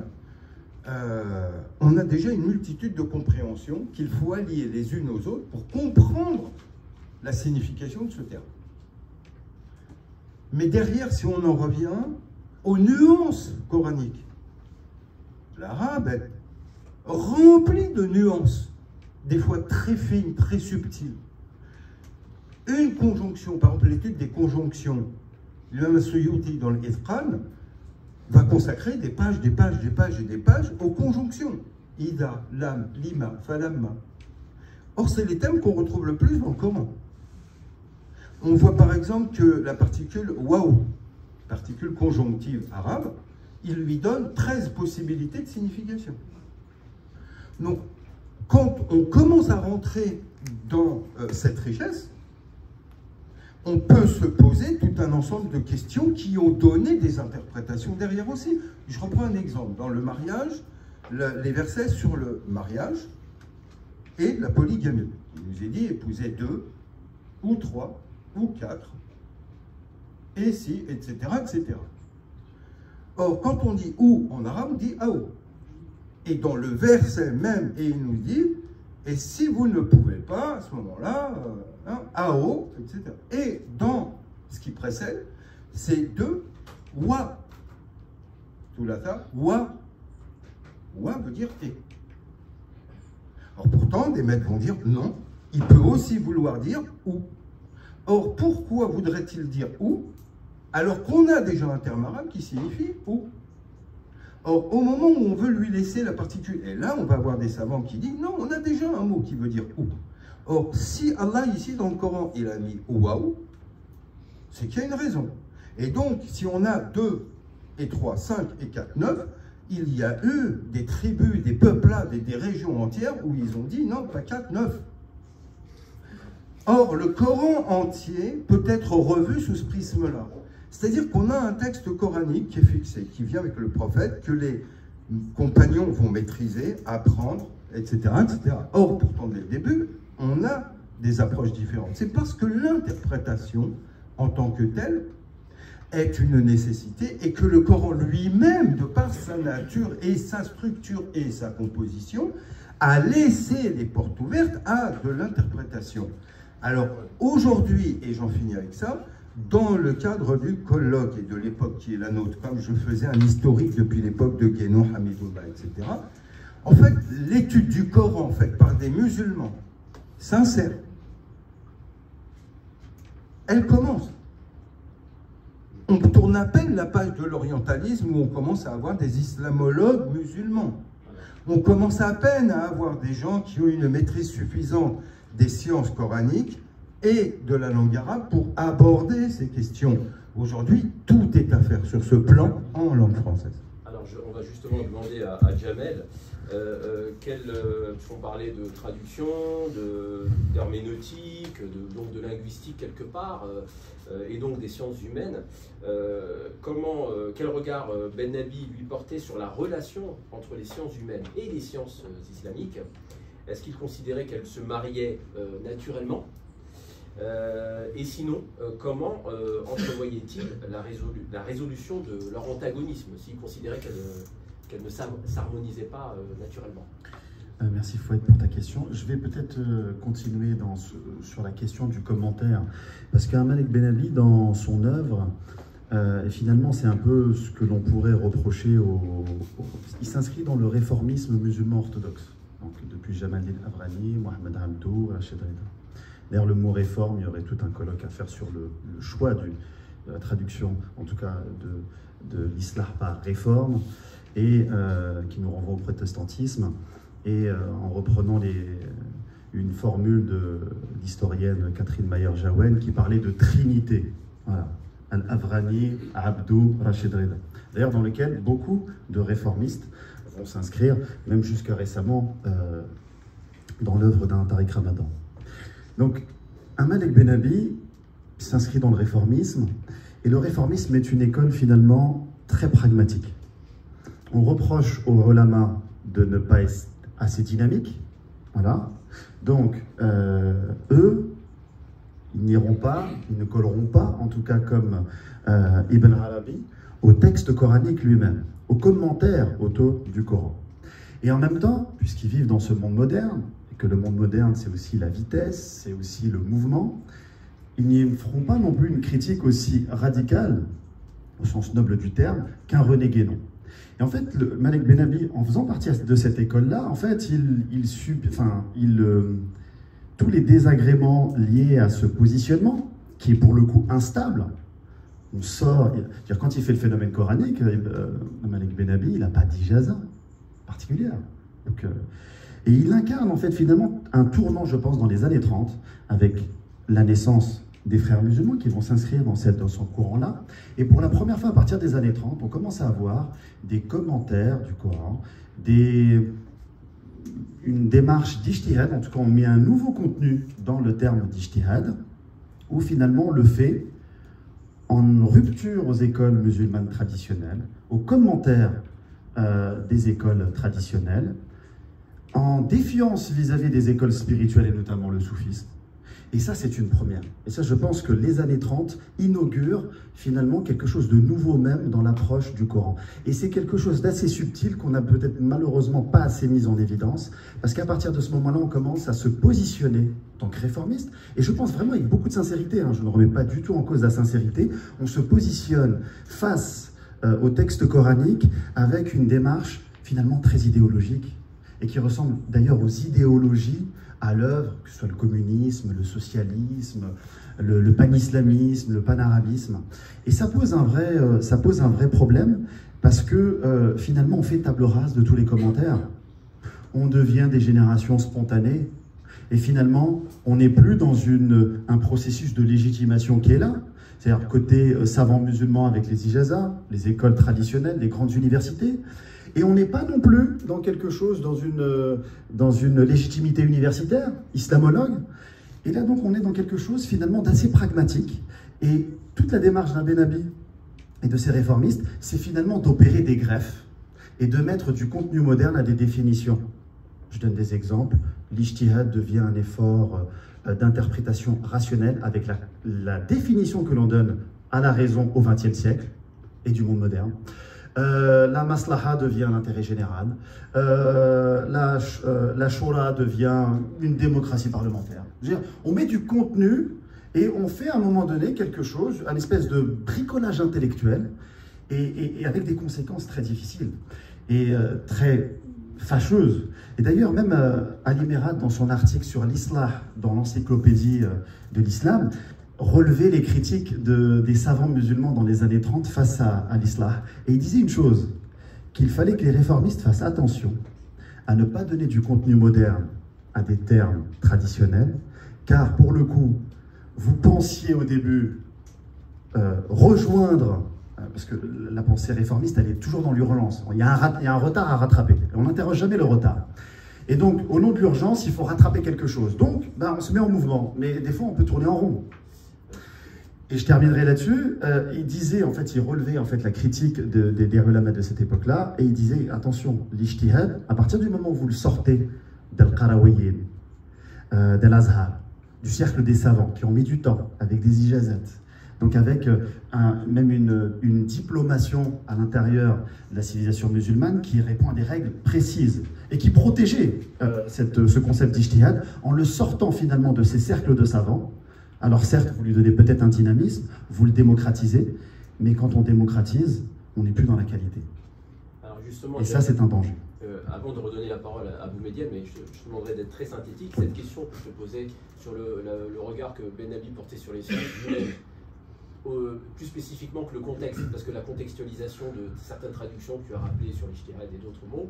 on a déjà une multitude de compréhensions qu'il faut allier les unes aux autres pour comprendre la signification de ce terme. Mais derrière, si on en revient aux nuances coraniques, l'arabe est rempli de nuances, des fois très fines, très subtiles. Une conjonction, par exemple l'étude des conjonctions, l'imam Suyuti dans l'Ithqan va consacrer des pages, des pages, des pages et des pages aux conjonctions. Ida, lam, lima, falamma. Or, c'est les thèmes qu'on retrouve le plus dans le Coran. On voit par exemple que la particule waouh, particule conjonctive arabe, il lui donne 13 possibilités de signification. Donc, quand on commence à rentrer dans cette richesse, on peut se poser tout un ensemble de questions qui ont donné des interprétations derrière aussi. Je reprends un exemple. Dans le mariage, les versets sur le mariage et la polygamie. Il nous est dit épouser 2 ou 3 ou 4, et si, etc., etc. Or, quand on dit ou en arabe, on dit ao. Et dans le verset même, et il nous dit, et si vous ne pouvez pas, à ce moment-là, ao, etc. Et dans ce qui précède, c'est de wa. Tout là, wa. Wa veut dire et. Or, pourtant, des maîtres vont dire non, il peut aussi vouloir dire ou. Or, pourquoi voudrait-il dire ou, alors qu'on a déjà un terme arabe qui signifie ou? Or, au moment où on veut lui laisser la particule, et là, on va avoir des savants qui disent non, on a déjà un mot qui veut dire ou. Or, si Allah, ici, dans le Coran, il a mis waouh, c'est qu'il y a une raison. Et donc, si on a 2 et 3, 5 et 4, 9, il y a eu des tribus, des peuplades et des régions entières où ils ont dit non, pas 4, 9. Or, le Coran entier peut être revu sous ce prisme-là. C'est-à-dire qu'on a un texte coranique qui est fixé, qui vient avec le prophète, que les compagnons vont maîtriser, apprendre, etc., etc. Or, pourtant, dès le début, on a des approches différentes. C'est parce que l'interprétation, en tant que telle, est une nécessité et que le Coran lui-même, de par sa nature et sa structure et sa composition, a laissé les portes ouvertes à de l'interprétation. Alors, aujourd'hui, et j'en finis avec ça, dans le cadre du colloque et de l'époque qui est la nôtre, comme je faisais un historique depuis l'époque de Guénon, Hamidullah, etc., en fait, l'étude du Coran faite par des musulmans sincères, elle commence. On tourne à peine la page de l'orientalisme où on commence à avoir des islamologues musulmans. On commence à peine à avoir des gens qui ont une maîtrise suffisante des sciences coraniques et de la langue arabe pour aborder ces questions. Aujourd'hui, tout est à faire sur ce plan en langue française. Alors on va justement demander à Jamel, on parlait de traduction, d'herméneutique, donc de linguistique quelque part, et donc des sciences humaines. Quel regard Ben Nabi lui portait sur la relation entre les sciences humaines et les sciences islamiques? Est-ce qu'il considérait qu'elles se mariaient naturellement? Et sinon, comment entrevoyait-il la résolution de leur antagonisme, s'il considérait qu'elles ne s'harmonisaient pas naturellement? Merci Fouad pour ta question. Je vais peut-être continuer sur la question du commentaire, parce qu'un Malik Benabi, dans son œuvre, et finalement c'est un peu ce que l'on pourrait reprocher il s'inscrit dans le réformisme musulman orthodoxe, donc depuis Jamal Avrani, Mohamed Hamdou, Rachid Rida. D'ailleurs, le mot réforme, il y aurait tout un colloque à faire sur le choix de la traduction, en tout cas de l'islam par réforme, et qui nous renvoie au protestantisme. Et en reprenant une formule de l'historienne Catherine Mayer-Jaouen qui parlait de trinité. Voilà. Al-Avrani, Abdou, Rachid Rida. D'ailleurs, dans lequel beaucoup de réformistes vont s'inscrire, même jusqu'à récemment, dans l'œuvre d'un Tariq Ramadan. Donc, un Malik Benabi s'inscrit dans le réformisme, et le réformisme est une école finalement très pragmatique. On reproche aux ulama de ne pas être assez dynamiques, voilà. Donc, eux, ils n'iront pas, ils ne colleront pas, en tout cas comme Ibn Arabi, au texte coranique lui-même, au commentaire auto du Coran. Et en même temps, puisqu'ils vivent dans ce monde moderne, que le monde moderne, c'est aussi la vitesse, c'est aussi le mouvement, ils n'y feront pas non plus une critique aussi radicale, au sens noble du terme, qu'un René Guénon. Et en fait, le Malik Benabi, en faisant partie de cette école-là, en fait, tous les désagréments liés à ce positionnement, qui est pour le coup instable, on sort, quand il fait le phénomène coranique, Malik Benabi, il n'a pas d'ijaza particulière. Donc, et il incarne en fait finalement un tournant, je pense, dans les années 30, avec la naissance des frères musulmans qui vont s'inscrire dans ce courant-là. Et pour la première fois, à partir des années 30, on commence à avoir des commentaires du Coran, une démarche d'ijtihad, en tout cas on met un nouveau contenu dans le terme d'ijtihad, où finalement on le fait en rupture aux écoles musulmanes traditionnelles, aux commentaires des écoles traditionnelles, en défiance vis-à-vis des écoles spirituelles et notamment le soufisme. Et ça, c'est une première. Et ça, je pense que les années 30 inaugurent finalement quelque chose de nouveau même dans l'approche du Coran. Et c'est quelque chose d'assez subtil qu'on n'a peut-être malheureusement pas assez mis en évidence, parce qu'à partir de ce moment-là, on commence à se positionner en tant que réformiste. Et je pense vraiment avec beaucoup de sincérité, je ne remets pas du tout en cause la sincérité, on se positionne face au texte coranique avec une démarche finalement très idéologique, et qui ressemble d'ailleurs aux idéologies à l'œuvre, que ce soit le communisme, le socialisme, le panislamisme, le panarabisme. Et ça pose un vrai problème, parce que finalement on fait table rase de tous les commentaires. On devient des générations spontanées, et finalement on n'est plus dans un processus de légitimation qui est là. C'est-à-dire côté savants musulmans avec les ijazas, les écoles traditionnelles, les grandes universités. Et on n'est pas non plus dans quelque chose, dans une légitimité universitaire, islamologue. Et là, donc, on est dans quelque chose, finalement, d'assez pragmatique. Et toute la démarche d'un Benabi et de ses réformistes, c'est finalement d'opérer des greffes et de mettre du contenu moderne à des définitions. Je donne des exemples. L'ijtihad devient un effort d'interprétation rationnelle avec la définition que l'on donne à la raison au XXe siècle et du monde moderne. La maslaha devient l'intérêt général, la shura devient une démocratie parlementaire. On met du contenu et on fait à un moment donné quelque chose, une espèce de bricolage intellectuel, et avec des conséquences très difficiles et très fâcheuses. Et d'ailleurs, même Ali Merad, dans son article sur l'islam, dans l'encyclopédie de l'islam, relever les critiques des savants musulmans dans les années 30 face à l'islam. Et il disait une chose, qu'il fallait que les réformistes fassent attention à ne pas donner du contenu moderne à des termes traditionnels, car pour le coup, vous pensiez au début rejoindre, parce que la pensée réformiste, elle est toujours dans l'urgence. Il y a un retard à rattraper. Et on n'interroge jamais le retard. Et donc, au nom de l'urgence, il faut rattraper quelque chose. Donc, on se met en mouvement. Mais des fois, on peut tourner en rond. Et je terminerai là-dessus. Il disait, en fait, il relevait en fait la critique des ulama de cette époque-là, et il disait, attention, l'ijtihad, à partir du moment où vous le sortez d'Al-Qarawiyyin, d'Al-Azhar, du cercle des savants, qui ont mis du temps, avec des ijazat, donc avec même une diplomation à l'intérieur de la civilisation musulmane qui répond à des règles précises et qui protégeait ce concept d'ijtihad en le sortant finalement de ces cercles de savants. Alors certes, vous lui donnez peut-être un dynamisme, vous le démocratisez, mais quand on démocratise, on n'est plus dans la qualité. Alors justement, et ça, c'est un danger. Avant de redonner la parole à vous, Médiane, mais je te demanderais d'être très synthétique. Cette question que je te posais sur le regard que Ben Habib portait sur les sciences humaines, plus spécifiquement que le contexte, parce que la contextualisation de certaines traductions que tu as rappelées sur l'ijtihad et d'autres mots,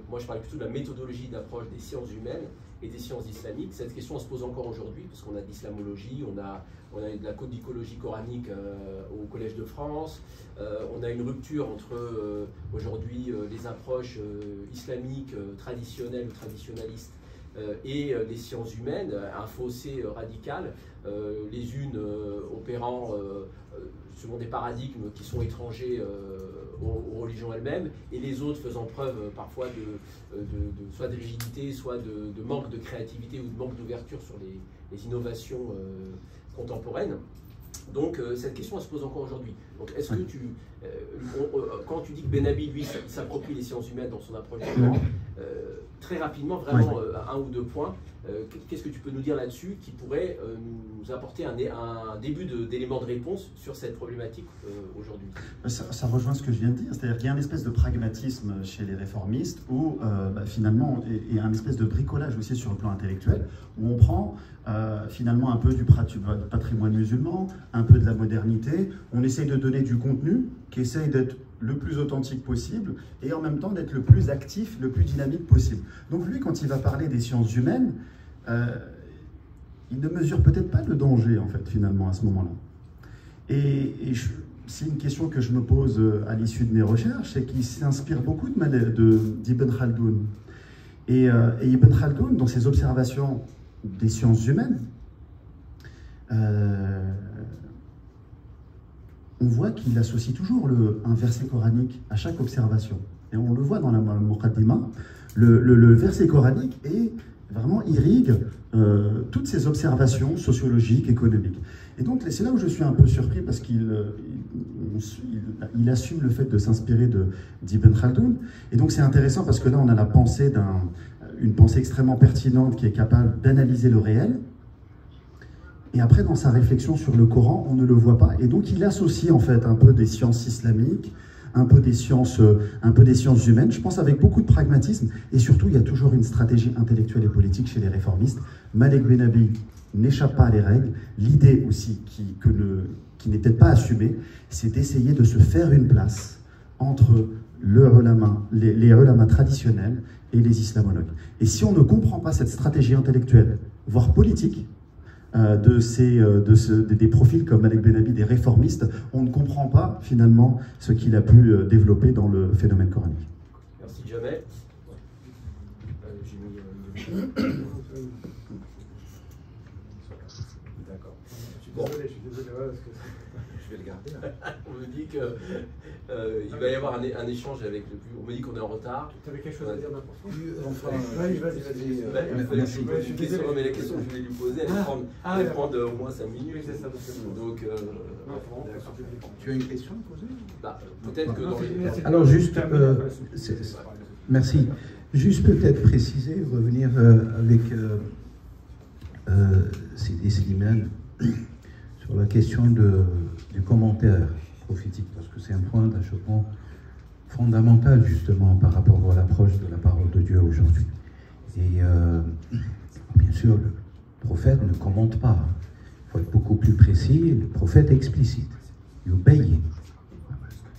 moi je parlais plutôt de la méthodologie d'approche des sciences humaines et des sciences islamiques. Cette question se pose encore aujourd'hui, parce qu'on a de l'islamologie, on a de la codicologie coranique au Collège de France, on a une rupture entre aujourd'hui les approches islamiques traditionnelles ou traditionnalistes et les sciences humaines, un fossé radical, les unes opérant selon des paradigmes qui sont étrangers aux religions elles-mêmes, et les autres faisant preuve parfois soit de rigidité, soit de manque de créativité ou de manque d'ouverture sur les innovations contemporaines. Donc cette question elle se pose encore aujourd'hui. Donc est-ce que quand tu dis que Ben Habib lui s'approprie les sciences humaines dans son approche très rapidement, vraiment un ou deux points, qu'est-ce que tu peux nous dire là-dessus qui pourrait nous apporter un début d'éléments de réponse sur cette problématique aujourd'hui? Ça rejoint ce que je viens de dire, c'est-à-dire qu'il y a une espèce de pragmatisme chez les réformistes où finalement, et un espèce de bricolage aussi sur le plan intellectuel, où on prend finalement un peu du patrimoine musulman, un peu de la modernité, on essaye de donner du contenu qui essaye d'être le plus authentique possible et en même temps d'être le plus actif, le plus dynamique possible. Donc lui, quand il va parler des sciences humaines, il ne mesure peut-être pas le danger, en fait, finalement, à ce moment-là. Et c'est une question que je me pose à l'issue de mes recherches, c'est qu'il s'inspire beaucoup d'Ibn Khaldoun. Et Ibn Khaldoun, dans ses observations des sciences humaines, on voit qu'il associe toujours un verset coranique à chaque observation. Et on le voit dans la Muqaddima, le verset coranique vraiment irrigue toutes ces observations sociologiques, économiques. Et donc c'est là où je suis un peu surpris parce qu'il assume le fait de s'inspirer d'Ibn Khaldoun. Et donc c'est intéressant parce que là on a la pensée une pensée extrêmement pertinente qui est capable d'analyser le réel. Et après, dans sa réflexion sur le Coran, on ne le voit pas. Et donc, il associe en fait un peu des sciences islamiques, un peu des sciences humaines, je pense avec beaucoup de pragmatisme. Et surtout, il y a toujours une stratégie intellectuelle et politique chez les réformistes. Malek Benabi n'échappe pas à les règles. L'idée aussi, qui n'est peut-être pas assumée, c'est d'essayer de se faire une place entre les ulama traditionnels et les islamologues. Et si on ne comprend pas cette stratégie intellectuelle, voire politique, des profils comme Malek Benabi, des réformistes, on ne comprend pas finalement ce qu'il a pu développer dans le phénomène coranique. Merci Jamel. D'accord. Bon. Je suis désolé, parce que je vais le garder. On me dit qu'il va y avoir un échange avec le public. On me dit qu'on est en retard. Tu avais quelque chose à dire d'important? Enfin, vas-y. Je suis désolé, mais la question que je voulais lui poser, elle va prendre au moins 5 minutes. C'est ça. Donc, tu as une question à poser? Peut-être que dans les... Alors juste, merci. Juste peut-être préciser, revenir avec Sidi Slimane sur la question du commentaire prophétique, parce que c'est un point d'achoppement fondamental justement par rapport à l'approche de la parole de Dieu aujourd'hui. Et bien sûr, le prophète ne commente pas. Il faut être beaucoup plus précis. Le prophète explicite. Yubayyin.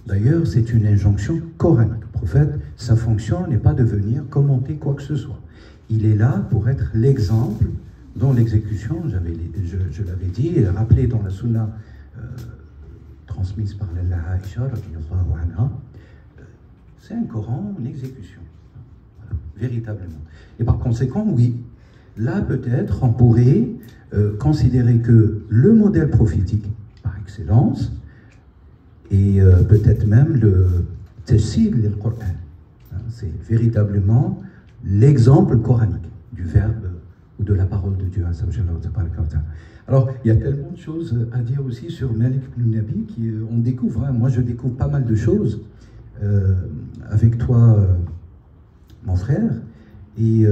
D'ailleurs, c'est une injonction coranique. Le prophète, sa fonction n'est pas de venir commenter quoi que ce soit. Il est là pour être l'exemple dans l'exécution, je l'avais dit, rappelé dans la Sunna transmise par la Aïcha, radiyallahu anha, c'est un Coran en exécution, voilà, véritablement. Et par conséquent, oui, là peut-être on pourrait considérer que le modèle prophétique par excellence, et peut-être même le tafsir du Coran, c'est véritablement l'exemple coranique du verbe ou de la parole de Dieu. Alors, il y a tellement de choses à dire aussi sur Malik ibn Nabi qu'on découvre. Hein. Moi, je découvre pas mal de choses avec toi, mon frère. Et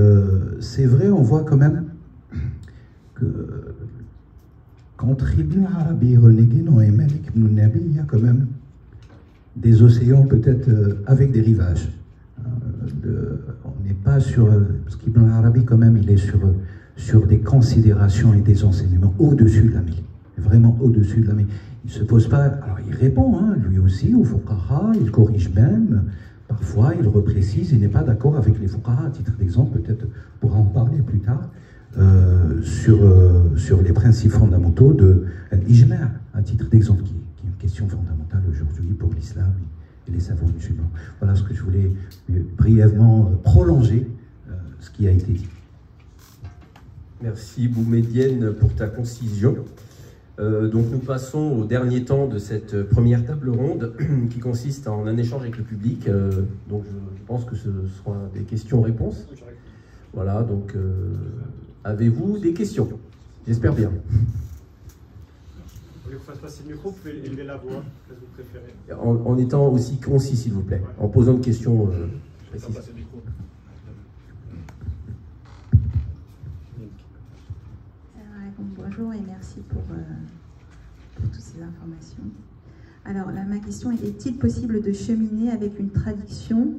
c'est vrai, on voit quand même que qu'entre Ibn Arabi, René Guénon et Malik ibn Nabi, il y a quand même des océans peut-être avec des rivages. On n'est pas sur... Parce qu'Ibn Arabi, quand même, il est sur des considérations et des enseignements au-dessus de la mêlée. Vraiment au-dessus de la mêlée. Il ne se pose pas... Alors, il répond, hein, lui aussi, aux fuqaha, il corrige même. Parfois, il reprécise, il n'est pas d'accord avec les fuqaha. À titre d'exemple, peut-être on pourra en parler plus tard, sur les principes fondamentaux de l'ijma', à titre d'exemple, qui est une question fondamentale aujourd'hui pour l'islam et les savants musulmans. Voilà ce que je voulais brièvement prolonger ce qui a été dit. Merci Boumedienne pour ta concision. Donc nous passons au dernier temps de cette première table ronde qui consiste en un échange avec le public. Donc je pense que ce sera des questions-réponses. Voilà, donc avez-vous des questions? J'espère bien. Vous voulez qu'on fasse passer le micro, vous pouvez élever la voix, qu'est-ce que vous préférez? En étant aussi concis, s'il vous plaît, en posant une question précise. Bonjour et merci pour toutes ces informations. Alors, là, ma question est, est-il possible de cheminer avec une traduction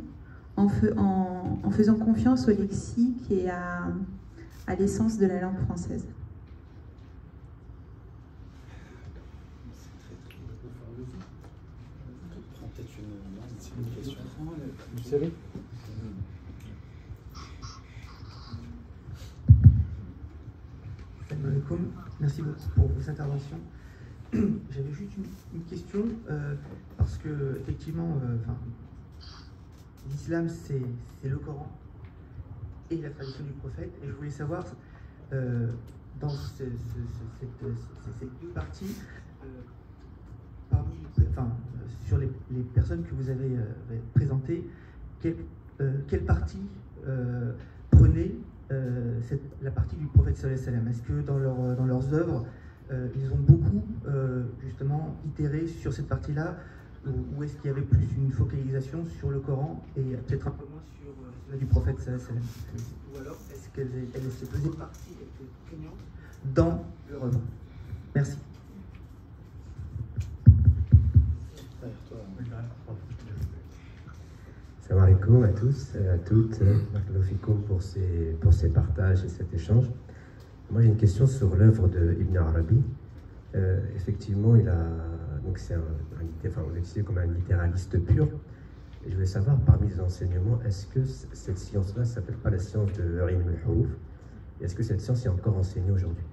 en faisant confiance au lexique et à l'essence de la langue française? Vous savez? Merci beaucoup pour vos interventions. J'avais juste une question, parce que effectivement, l'islam c'est le Coran et la tradition du prophète, et je voulais savoir dans cette deux parties, sur les personnes que vous avez présentées, quelle partie prenait la partie du prophète sallallahu alayhi wa sallam? Est-ce que dans leurs œuvres, ils ont beaucoup justement itéré sur cette partie-là, ou est-ce qu'il y avait plus une focalisation sur le Coran et peut-être un peu moins sur celle du prophète sallallahu alayhi wa sallam? Ou alors est-ce qu'elle se faisait partie, elle était prégnante dans leur œuvre? Merci. Salam alaikum à tous et à toutes, pour ces partages et cet échange. Moi j'ai une question sur l'œuvre de Ibn Arabi. Effectivement, c'est on l'explique comme un littéraliste pur. Et je voulais savoir, parmi les enseignements, est-ce que cette science-là ne s'appelle pas la science de Ilm al-Huruf? Et est-ce que cette science est encore enseignée aujourd'hui?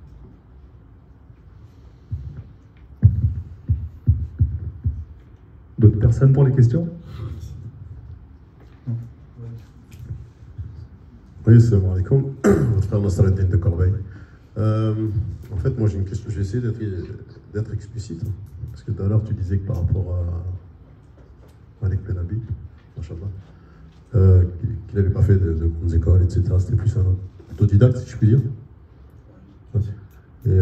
D'autres personnes pour les questions? Oui, salam alaikum, votre frère Nasreddin de Corbeil. En fait, moi j'ai une question, je vais essayer d'être explicite, parce que tout à l'heure tu disais que par rapport à Malik ibn Nabi, qu'il n'avait pas fait de grandes écoles, etc., c'était plus un autodidacte, si je puis dire. Et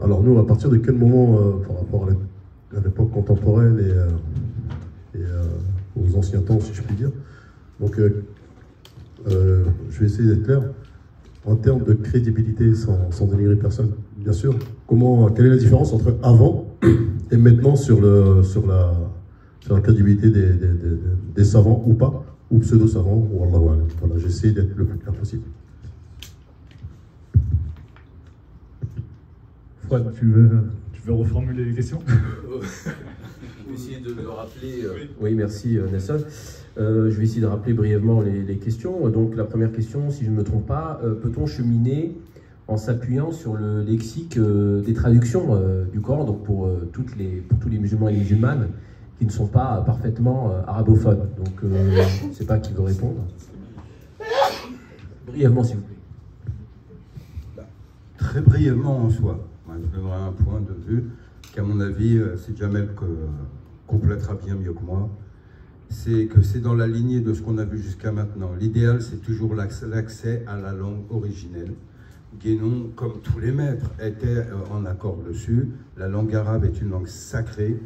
alors nous, à partir de quel moment, par rapport à l'époque contemporaine et aux anciens temps, si je puis dire, donc je vais essayer d'être clair en termes de crédibilité, sans dénigrer personne, bien sûr. Quelle est la différence entre avant et maintenant sur la crédibilité des savants ou pas, ou pseudo-savants, ou Allahu a'lam. Voilà, j'essaie d'être le plus clair possible. Fouad, tu veux reformuler les questions? Je vais essayer de le rappeler. Oui, merci Nelson. Je vais essayer de rappeler brièvement les questions. Donc la première question, si je ne me trompe pas, peut-on cheminer en s'appuyant sur le lexique des traductions du Coran, donc pour tous les musulmans et les musulmanes qui ne sont pas parfaitement arabophones. Donc, je ne sais pas qui veut répondre. Brièvement, s'il vous plaît. Très brièvement en soi. Moi, je donnerai un point de vue qu'à mon avis, c'est Jamel complétera bien mieux que moi. C'est que c'est dans la lignée de ce qu'on a vu jusqu'à maintenant. L'idéal, c'est toujours l'accès à la langue originelle. Guénon, comme tous les maîtres, était en accord dessus. La langue arabe est une langue sacrée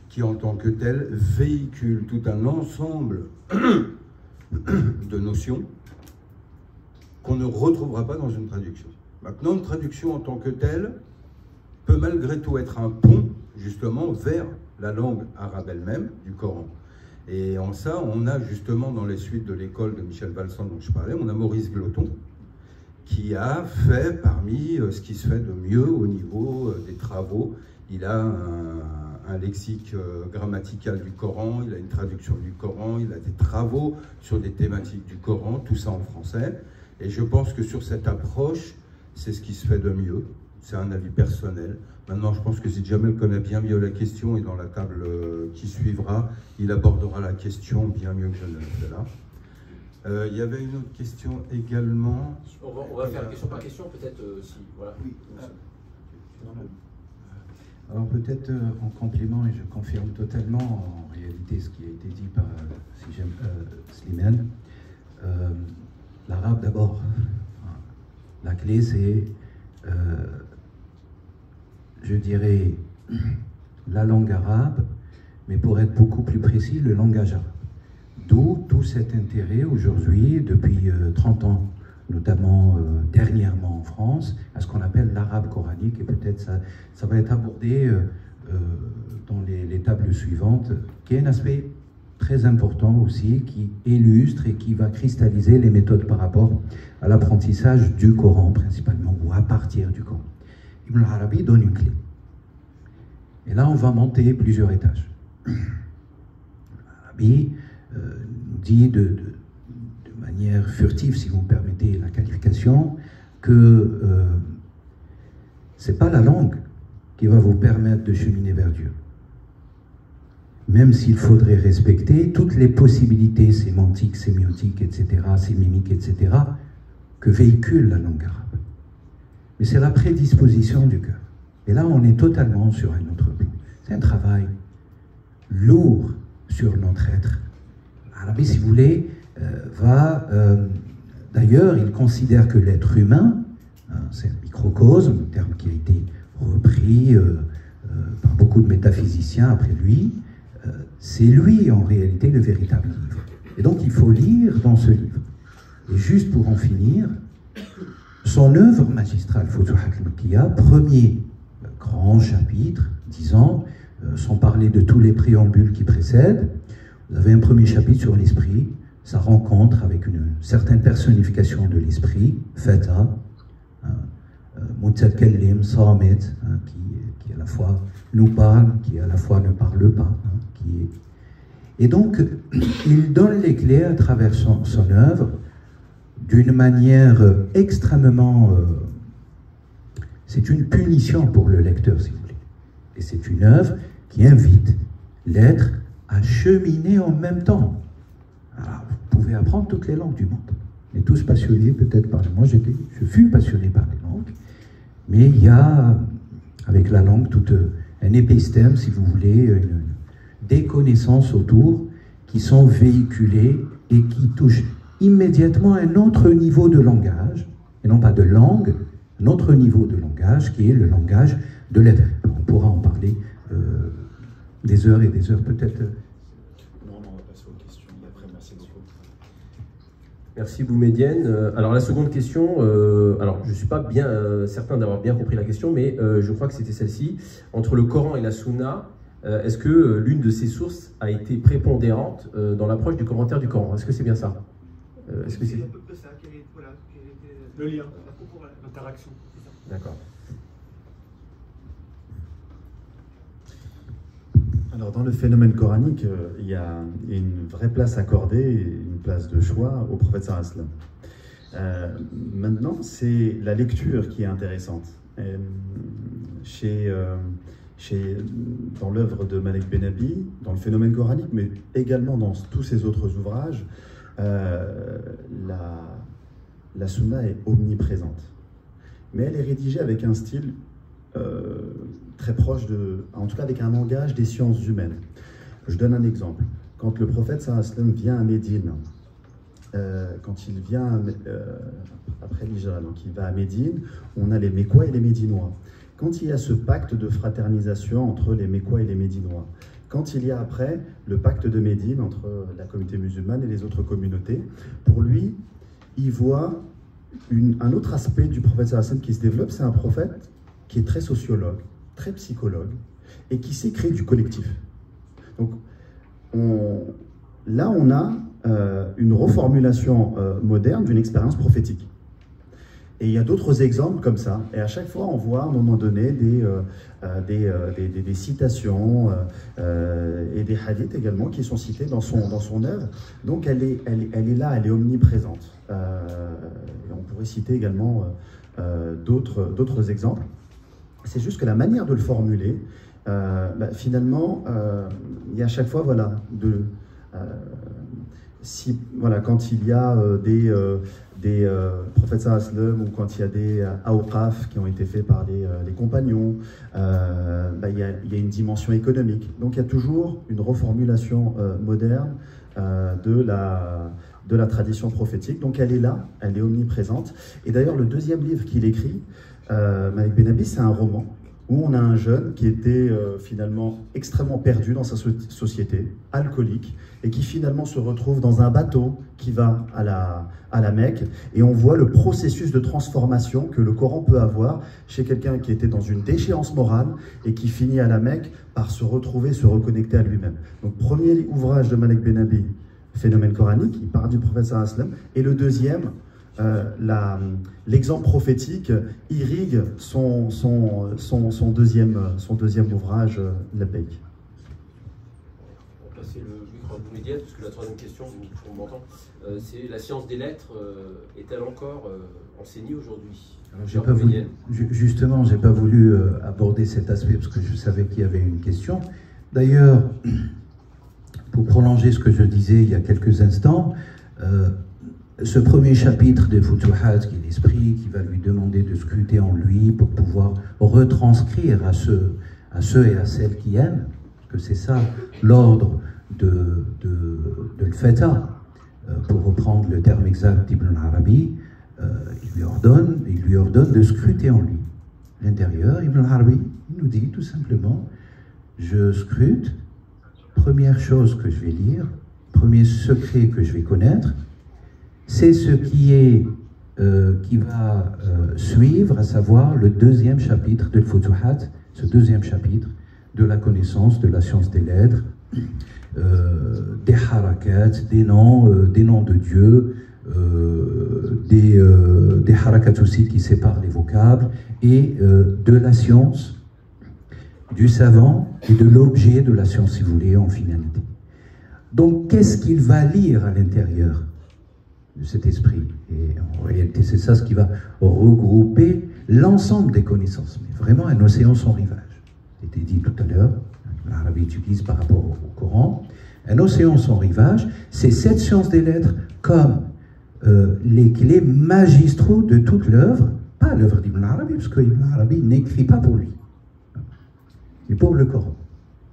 qui, en tant que telle, véhicule tout un ensemble de notions qu'on ne retrouvera pas dans une traduction. Maintenant, une traduction en tant que telle peut malgré tout être un pont, justement, vers la langue arabe elle-même, du Coran. Et en ça, on a justement dans les suites de l'école de Michel Valsan dont je parlais, on a Maurice Gloton, qui a fait parmi ce qui se fait de mieux au niveau des travaux. Il a un lexique grammatical du Coran, il a une traduction du Coran, il a des travaux sur des thématiques du Coran, tout ça en français. Et je pense que sur cette approche, c'est ce qui se fait de mieux. C'est un avis personnel. Maintenant, je pense que si Jamel connaît bien mieux la question, et dans la table qui suivra, il abordera la question bien mieux que je ne le fais là. Il y avait une autre question également. On va faire question par question, peut-être si. Voilà. Oui. Alors peut-être en complément, et je confirme totalement en réalité ce qui a été dit par Slimane, l'arabe d'abord. La clé c'est, je dirais, la langue arabe, mais pour être beaucoup plus précis, le langage arabe. D'où tout cet intérêt aujourd'hui, depuis 30 ans, notamment dernièrement en France, à ce qu'on appelle l'arabe coranique, et peut-être ça va être abordé dans les tables suivantes, qui est un aspect très important aussi, qui illustre et qui va cristalliser les méthodes par rapport à l'apprentissage du Coran principalement, ou à partir du Coran. Ibn Arabi donne une clé. Et là, on va monter plusieurs étages. Arabi nous dit de manière furtive, si vous me permettez la qualification, que c'est pas la langue qui va vous permettre de cheminer vers Dieu. Même s'il faudrait respecter toutes les possibilités sémantiques, sémiotiques, etc., sémimiques, etc., que véhicule la langue arabe. Mais c'est la prédisposition du cœur. Et là, on est totalement sur un autre plan. C'est un travail lourd sur notre être. L'Arabie, si vous voulez, d'ailleurs, il considère que l'être humain, c'est un microcosme, un terme qui a été repris par beaucoup de métaphysiciens après lui, c'est lui, en réalité, le véritable livre. Et donc, il faut lire dans ce livre. Et juste pour en finir, son œuvre magistrale, Futuhat al-Makkiyya, premier grand chapitre, disant, sans parler de tous les préambules qui précèdent, vous avez un premier chapitre sur l'esprit, sa rencontre avec une certaine personnification de l'esprit, Fata, Mutakallim, Samit, qui à la fois nous parle, qui à la fois ne parle pas. Et donc, il donne les clés à travers son œuvre d'une manière extrêmement... c'est une punition pour le lecteur, si vous voulez. Et c'est une œuvre qui invite l'être à cheminer en même temps. Alors, vous pouvez apprendre toutes les langues du monde. On est tous passionnés peut-être par les langues. Moi, je fus passionné par les langues. Mais il y a, avec la langue, tout un épistème, si vous voulez, des connaissances autour qui sont véhiculées et qui touchent immédiatement un autre niveau de langage, et non pas de langue, un autre niveau de langage qui est le langage de l'être. On pourra en parler des heures et des heures peut-être. Non, on va passer aux questions. Après, merci beaucoup. Merci Boumedienne. Alors la seconde question, alors je ne suis pas bien certain d'avoir bien compris la question, mais je crois que c'était celle-ci. Entre le Coran et la Sunna, est-ce que l'une de ces sources a été prépondérante dans l'approche du commentaire du Coran? Est-ce que c'est bien ça? Est-ce que c'est un peu ça, voilà, le lien, l'interaction. D'accord. Alors, dans le phénomène coranique, il y a une vraie place accordée, une place de choix au prophète sallallahu alayhi wa sallam. Maintenant, c'est la lecture qui est intéressante. Dans l'œuvre de Malik Benabi, dans le phénomène coranique, mais également dans tous ses autres ouvrages, la sunna est omniprésente. Mais elle est rédigée avec un style très proche en tout cas avec un langage des sciences humaines. Je donne un exemple. Quand le prophète sallallahu alayhi wa sallam vient à Médine, quand il vient après l'Hijra, donc il va à Médine, on a les Mécois et les Médinois. Quand il y a ce pacte de fraternisation entre les Mécois et les Médinois, quand il y a après le pacte de Médine entre la communauté musulmane et les autres communautés, pour lui, il voit un autre aspect du prophète sallallahu alayhi wa sallam qui se développe. C'est un prophète qui est très sociologue, très psychologue, et qui sait créer du collectif. Donc là, on a une reformulation moderne d'une expérience prophétique. Et il y a d'autres exemples comme ça. Et à chaque fois, on voit à un moment donné des citations et des hadiths également qui sont cités dans son œuvre. Donc elle est là, elle est omniprésente. Et on pourrait citer également d'autres exemples. C'est juste que la manière de le formuler, finalement, il y a à chaque fois, voilà, quand il y a des prophètes sallallahu alayhi wa sallam, ou quand il y a des awqaf qui ont été faits par les compagnons, il y a une dimension économique. Donc il y a toujours une reformulation moderne de la tradition prophétique. Donc elle est là, elle est omniprésente. Et d'ailleurs, le deuxième livre qu'il écrit, Malik Benabi, c'est un roman où on a un jeune qui était finalement extrêmement perdu dans sa société, alcoolique, et qui finalement se retrouve dans un bateau qui va à la Mecque, et on voit le processus de transformation que le Coran peut avoir chez quelqu'un qui était dans une déchéance morale et qui finit à la Mecque par se retrouver, se reconnecter à lui-même. Donc premier ouvrage de Malik Benabi, phénomène coranique, il parle du prophète sallallahu alayhi wa sallam, et le deuxième, l'exemple prophétique irrigue son deuxième ouvrage, Labbaik. On va passer le micro immédiat, parce que la troisième question, on m'entend, c'est la science des lettres est-elle encore enseignée aujourd'hui? Justement, j'ai pas voulu aborder cet aspect parce que je savais qu'il y avait une question. D'ailleurs, pour prolonger ce que je disais il y a quelques instants, ce premier chapitre de Futuhat, qui est l'esprit, qui va lui demander de scruter en lui pour pouvoir retranscrire à ceux et à celles qui aiment, parce que c'est ça l'ordre de l'Feta, pour reprendre le terme exact d'Ibn Arabi, il lui ordonne de scruter en lui. L'intérieur, Ibn Arabi, il nous dit tout simplement, je scrute, première chose que je vais lire, premier secret que je vais connaître, c'est ce qui va suivre, à savoir le deuxième chapitre de Futuhat, ce deuxième chapitre de la connaissance de la science des lettres, des harakat, des noms de Dieu, des harakat aussi qui séparent les vocables, et de la science, du savant et de l'objet de la science, si vous voulez, en finalité. Donc, qu'est-ce qu'il va lire à l'intérieur de cet esprit? Et en réalité, c'est ça ce qui va regrouper l'ensemble des connaissances, mais vraiment un océan sans rivage. C'était dit tout à l'heure, l'Arabie utilise par rapport au Coran, un océan sans rivage, c'est cette science des lettres comme les clés magistraux de toute l'œuvre, pas l'œuvre d'Ibn Arabi, parce qu'Ibn Arabi n'écrit pas pour lui, mais pour le Coran.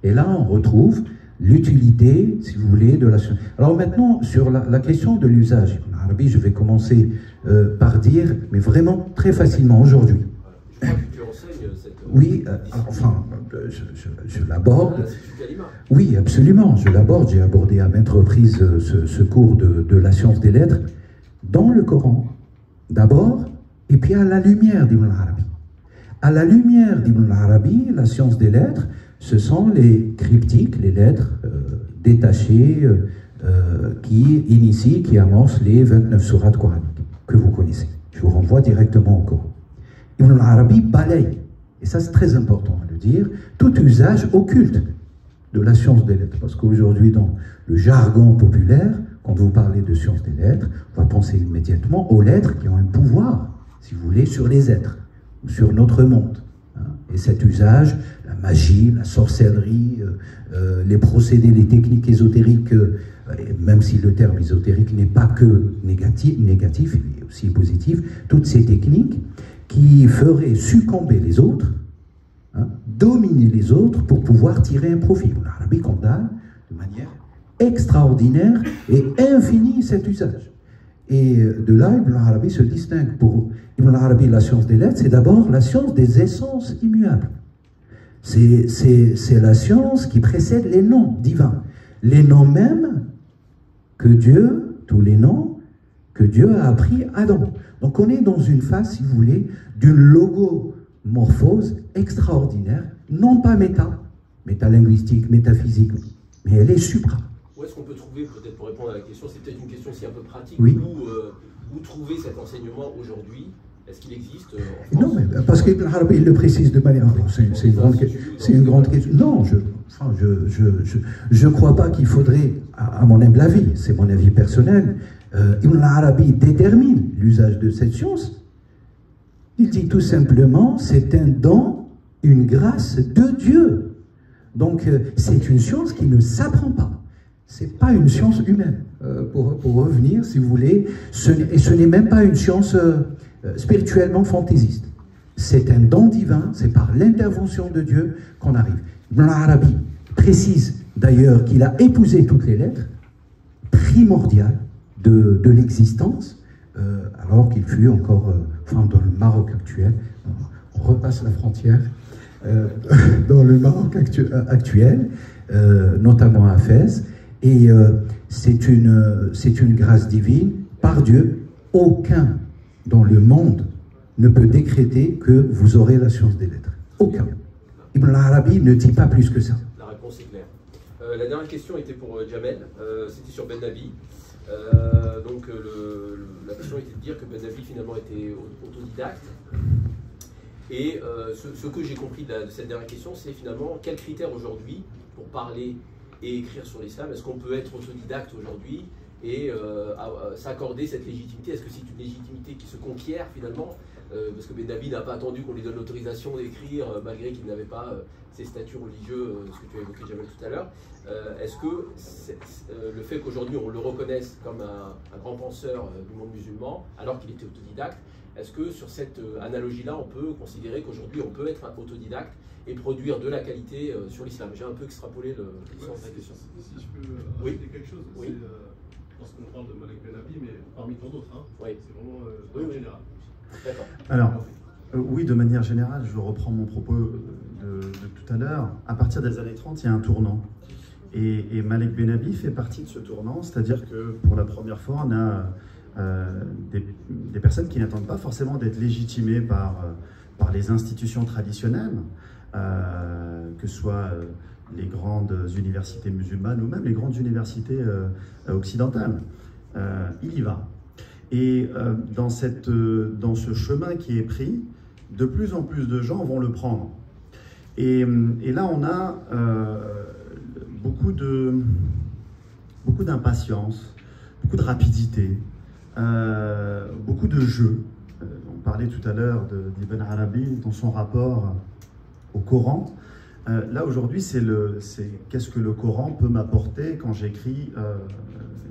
Et là, on retrouve l'utilité, si vous voulez, de la science. Alors maintenant, sur la question de l'usage, Ibn Arabi, je vais commencer par dire, mais vraiment très facilement aujourd'hui. Je crois que tu enseignes cette... Oui, enfin, je l'aborde. Oui, absolument, je l'aborde. J'ai abordé à maintes reprises ce cours de la science des lettres dans le Coran, d'abord, et puis à la lumière d'Ibn Arabi. À la lumière d'Ibn Arabi, la science des lettres, ce sont les cryptiques, les lettres détachées qui initient, qui amorcent les 29 sourates coraniques que vous connaissez. Je vous renvoie directement au Coran. Ibn Arabi balaye, et ça c'est très important à le dire, tout usage occulte de la science des lettres. Parce qu'aujourd'hui, dans le jargon populaire, quand vous parlez de science des lettres, on va penser immédiatement aux lettres qui ont un pouvoir, si vous voulez, sur les êtres, ou sur notre monde. Et cet usage, la magie, la sorcellerie, les procédés, les techniques ésotériques, même si le terme ésotérique n'est pas que négatif, il est aussi positif, toutes ces techniques qui feraient succomber les autres, dominer les autres pour pouvoir tirer un profit. L'Arabie condamne de manière extraordinaire et infinie cet usage. Et de là, Ibn Arabi se distingue. Pour Ibn Arabi, la science des lettres, c'est d'abord la science des essences immuables. C'est la science qui précède les noms divins. Les noms mêmes que Dieu, tous les noms que Dieu a appris à Adam. Donc on est dans une phase, si vous voulez, d'une logomorphose extraordinaire, non pas métalinguistique, métaphysique, mais elle est supra. Où est-ce qu'on peut trouver, peut-être pour répondre à la question, c'est peut-être une question aussi un peu pratique, oui. Où trouver cet enseignement aujourd'hui? Est-ce qu'il existe en France? Non, mais parce qu'Ibn Arabi, il le précise de manière... C'est une grande question. Non, je ne crois pas qu'il faudrait, à mon humble avis, c'est mon avis personnel, Ibn Arabi détermine l'usage de cette science. Il dit tout simplement, c'est un don, une grâce de Dieu. Donc, c'est une science qui ne s'apprend pas. Ce n'est pas une science humaine. Pour revenir, si vous voulez, et ce n'est même pas une science spirituellement fantaisiste. C'est un don divin, c'est par l'intervention de Dieu qu'on arrive. Ibn Arabi précise d'ailleurs qu'il a épousé toutes les lettres primordiales de l'existence, alors qu'il fut encore, dans le Maroc actuel, on repasse la frontière, dans le Maroc actuel, notamment à Fès, et c'est une grâce divine, par Dieu. Aucun dans le monde ne peut décréter que vous aurez la science des lettres. Aucun. Ibn Arabi ne dit pas plus que ça. La réponse est claire. La dernière question était pour Jamel, c'était sur Ben Nabi. La question était de dire que Ben Nabi finalement était autodidacte. Et ce que j'ai compris de cette dernière question, c'est finalement quels critères aujourd'hui pour parler et écrire sur l'islam. Est-ce qu'on peut être autodidacte aujourd'hui et s'accorder cette légitimité? Est-ce que c'est une légitimité qui se conquiert finalement parce que Ben Nabi n'a pas attendu qu'on lui donne l'autorisation d'écrire malgré qu'il n'avait pas ses statuts religieux, ce que tu as évoqué Jamel tout à l'heure. Est-ce que le fait qu'aujourd'hui on le reconnaisse comme un grand penseur du monde musulman alors qu'il était autodidacte, est-ce que sur cette analogie-là on peut considérer qu'aujourd'hui on peut être autodidacte et produire de la qualité sur l'islam? J'ai un peu extrapolé le sens de la question. Si je peux ajouter quelque chose, oui. Lorsqu'on parle de Malek Ben Nabi, mais parmi tant d'autres, oui. C'est vraiment général. D'accord. Alors, oui, de manière générale, je reprends mon propos de tout à l'heure. À partir des années 30, il y a un tournant. Et Malek Ben Nabi fait partie de ce tournant, c'est-à-dire que pour la première fois, on a des personnes qui n'attendent pas forcément d'être légitimées par les institutions traditionnelles, que ce soit les grandes universités musulmanes ou même les grandes universités occidentales. Il y va. Et dans ce chemin qui est pris, de plus en plus de gens vont le prendre. Et là, on a beaucoup d'impatience, beaucoup de rapidité, beaucoup de jeu. On parlait tout à l'heure d'Ibn Arabi dans son rapport au Coran. Là, aujourd'hui, c'est qu'est-ce que le Coran peut m'apporter quand j'écris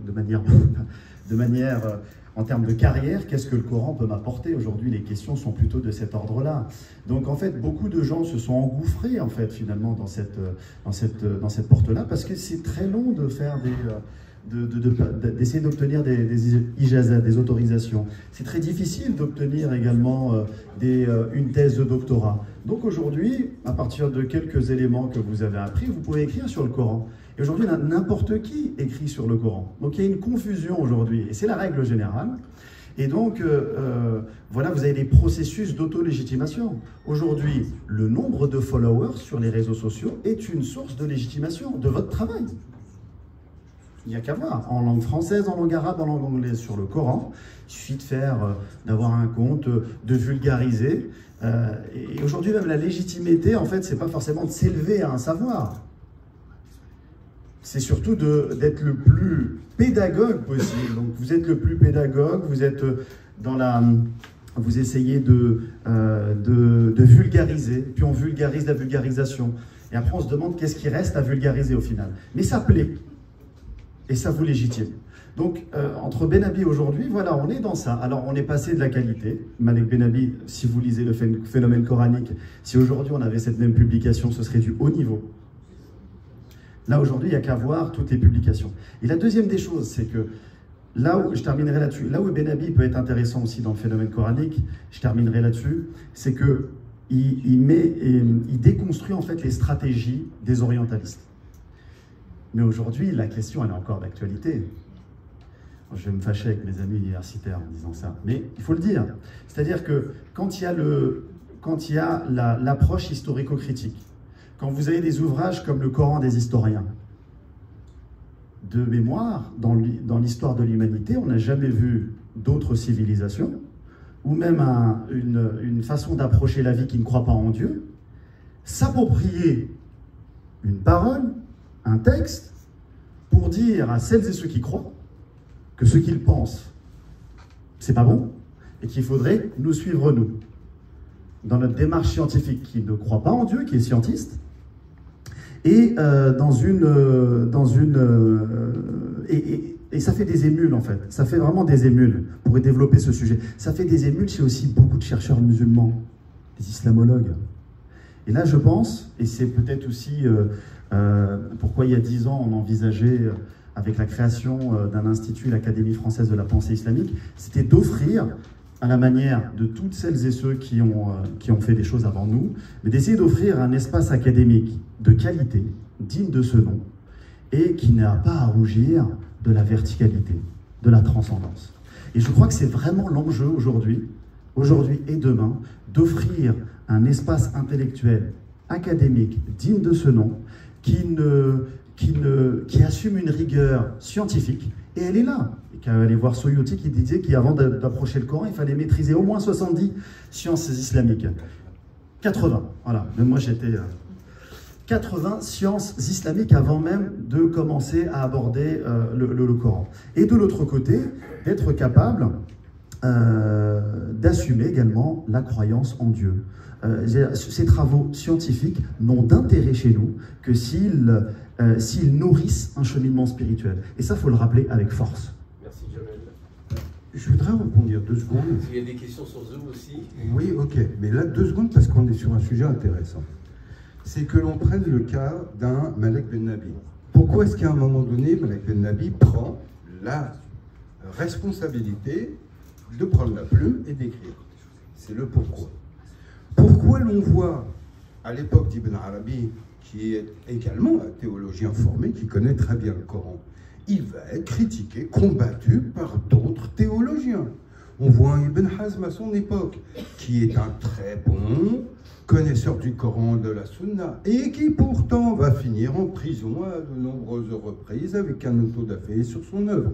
de manière en termes de carrière, qu'est-ce que le Coran peut m'apporter? Aujourd'hui, les questions sont plutôt de cet ordre-là. Donc, en fait, beaucoup de gens se sont engouffrés, en fait, finalement, dans cette porte-là, parce que c'est très long de faire d'essayer d'obtenir des ijazas, des autorisations. C'est très difficile d'obtenir également une thèse de doctorat. Donc aujourd'hui, à partir de quelques éléments que vous avez appris, vous pouvez écrire sur le Coran. Et aujourd'hui, n'importe qui écrit sur le Coran. Donc il y a une confusion aujourd'hui, et c'est la règle générale. Et donc, voilà, vous avez des processus d'auto-légitimation. Aujourd'hui, le nombre de followers sur les réseaux sociaux est une source de légitimation de votre travail. Il n'y a qu'à voir, en langue française, en langue arabe, en langue anglaise, sur le Coran. Il suffit d'avoir un compte, de vulgariser. Et aujourd'hui, même la légitimité, en fait, c'est pas forcément de s'élever à un savoir. c'est surtout d'être le plus pédagogue possible. Donc vous êtes le plus pédagogue, vous êtes dans la... Vous essayez de vulgariser, puis on vulgarise la vulgarisation. Et après on se demande qu'est-ce qui reste à vulgariser au final. Mais ça plaît, et ça vous légitime. Donc entre Benabi aujourd'hui, voilà, on est dans ça. Alors on est passé de la qualité. Malek Benabi, si vous lisez le phénomène coranique, si aujourd'hui on avait cette même publication, ce serait du haut niveau. Là aujourd'hui, il n'y a qu'à voir toutes les publications. Et la deuxième des choses, c'est que là où, je terminerai là-dessus, là où Benabi peut être intéressant aussi dans le phénomène coranique, je terminerai là-dessus, c'est que il déconstruit en fait les stratégies des orientalistes. Mais aujourd'hui, la question, elle est encore d'actualité. Je vais me fâcher avec mes amis universitaires en disant ça, mais il faut le dire. C'est-à-dire que quand il y a l'approche historico-critique, quand vous avez des ouvrages comme le Coran des historiens, de mémoire, dans l'histoire de l'humanité, on n'a jamais vu d'autres civilisations, ou même une façon d'approcher la vie qui ne croit pas en Dieu, s'approprier une parole, un texte, pour dire à celles et ceux qui croient que ce qu'ils pensent, c'est pas bon, et qu'il faudrait nous suivre nous. Dans notre démarche scientifique, qui ne croit pas en Dieu, qui est scientiste, et et ça fait des émules en fait, ça fait vraiment des émules pour développer ce sujet. Ça fait des émules chez aussi beaucoup de chercheurs musulmans, des islamologues. Et là je pense, et c'est peut-être aussi pourquoi il y a 10 ans on envisageait, avec la création d'un institut, l'Académie française de la pensée islamique, c'était d'offrir, à la manière de toutes celles et ceux qui ont fait des choses avant nous, mais d'essayer d'offrir un espace académique de qualité, digne de ce nom, et qui n'a pas à rougir de la verticalité, de la transcendance. Et je crois que c'est vraiment l'enjeu aujourd'hui et demain, d'offrir un espace intellectuel, académique, digne de ce nom, qui assume une rigueur scientifique, et elle est là. Allez voir Soyuti qui disait qu'avant d'approcher le Coran, il fallait maîtriser au moins 70 sciences islamiques. 80, voilà. Même moi j'étais... 80 sciences islamiques avant même de commencer à aborder le Coran. Et de l'autre côté, d'être capable d'assumer également la croyance en Dieu. Ces travaux scientifiques n'ont d'intérêt chez nous que s'ils nourrissent un cheminement spirituel. Et ça, il faut le rappeler avec force. Merci, Jamel. Je voudrais rebondir 2 secondes. Il y a des questions sur Zoom aussi. Oui, ok. Mais là, 2 secondes parce qu'on est sur un sujet intéressant. C'est que l'on prenne le cas d'un Malek Benabi. Pourquoi est-ce qu'à un moment donné, Malek Benabi prend la responsabilité de prendre la plume et d'écrire? C'est le pourquoi. Pourquoi l'on voit, à l'époque d'Ibn Arabi, qui est également un théologien formé, qui connaît très bien le Coran, il va être critiqué, combattu par d'autres théologiens. On voit un Ibn Hazm à son époque, qui est un très bon connaisseur du Coran, de la Sunna, et qui pourtant va finir en prison à de nombreuses reprises avec un auto-da-fé sur son œuvre.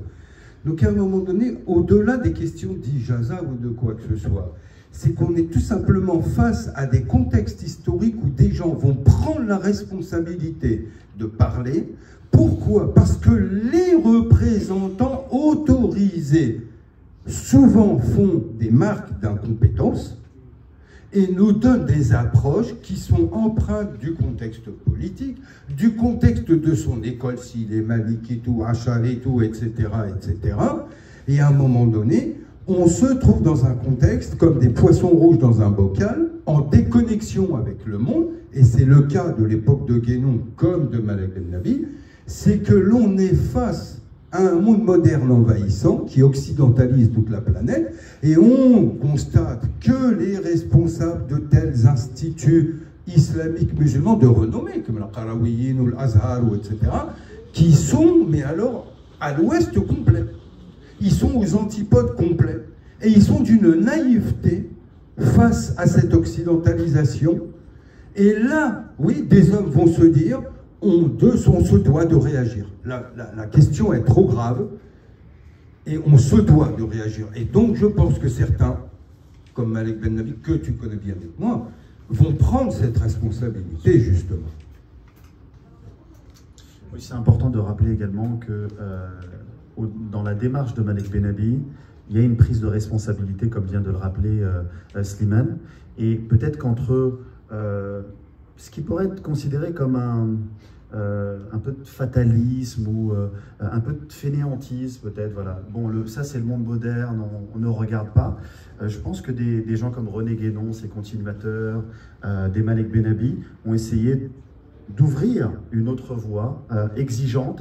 Donc à un moment donné, au-delà des questions d'ijaza ou de quoi que ce soit, c'est qu'on est tout simplement face à des contextes historiques où des gens vont prendre la responsabilité de parler. Pourquoi? Parce que les représentants autorisés souvent font des marques d'incompétence et nous donnent des approches qui sont empreintes du contexte politique, du contexte de son école, s'il est malikite ou acharite ou etc., etc. Et à un moment donné, on se trouve dans un contexte comme des poissons rouges dans un bocal, en déconnexion avec le monde, et c'est le cas de l'époque de Guénon comme de Malek Benabi, c'est que l'on est face à un monde moderne envahissant qui occidentalise toute la planète, et on constate que les responsables de tels instituts islamiques musulmans de renommée, comme la Qarawiyyin ou l'Azhar, etc., qui sont, mais alors, à l'ouest complet. Ils sont aux antipodes complets, et ils sont d'une naïveté face à cette occidentalisation. Et là, oui, des hommes vont se dire, on se doit de réagir. La question est trop grave, et on se doit de réagir. Et donc, je pense que certains, comme Malek Benabi, que tu connais bien avec moi, vont prendre cette responsabilité, justement. Oui, c'est important de rappeler également que dans la démarche de Malek Benabi, il y a une prise de responsabilité, comme vient de le rappeler Slimane, et peut-être qu'entre ce qui pourrait être considéré comme un peu de fatalisme ou un peu de fainéantisme peut-être, voilà. Bon, ça c'est le monde moderne, on ne regarde pas. Je pense que des gens comme René Guénon, ses continuateurs, des Malek Benabi, ont essayé d'ouvrir une autre voie exigeante,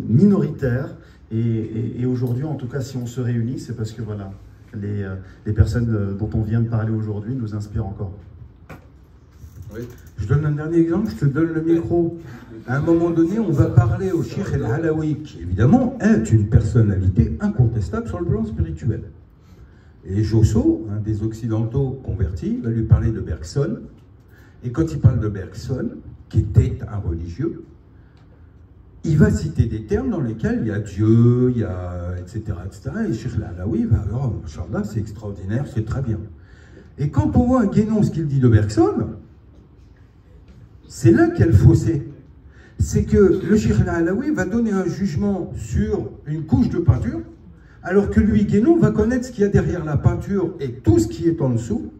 minoritaire, et aujourd'hui, en tout cas, si on se réunit, c'est parce que voilà, les personnes dont on vient de parler aujourd'hui nous inspirent encore. Oui. Je donne un dernier exemple, je te donne le micro. À un moment donné, on va parler au Cheikh El-Alaoui, qui évidemment est une personnalité incontestable sur le plan spirituel. Et Josso, un des occidentaux convertis, va lui parler de Bergson. Et quand il parle de Bergson, qui était un religieux, il va citer des termes dans lesquels il y a Dieu, il y a etc. Et Cheikh El-Alaoui va dire, oh, Inch'Allah, c'est extraordinaire, c'est très bien. Et quand on voit un Guénon, ce qu'il dit de Bergson, c'est là qu'il y a le fossé. C'est que le Cheikh El-Alaoui va donner un jugement sur une couche de peinture, alors que lui, Guénon, va connaître ce qu'il y a derrière la peinture et tout ce qui est en dessous,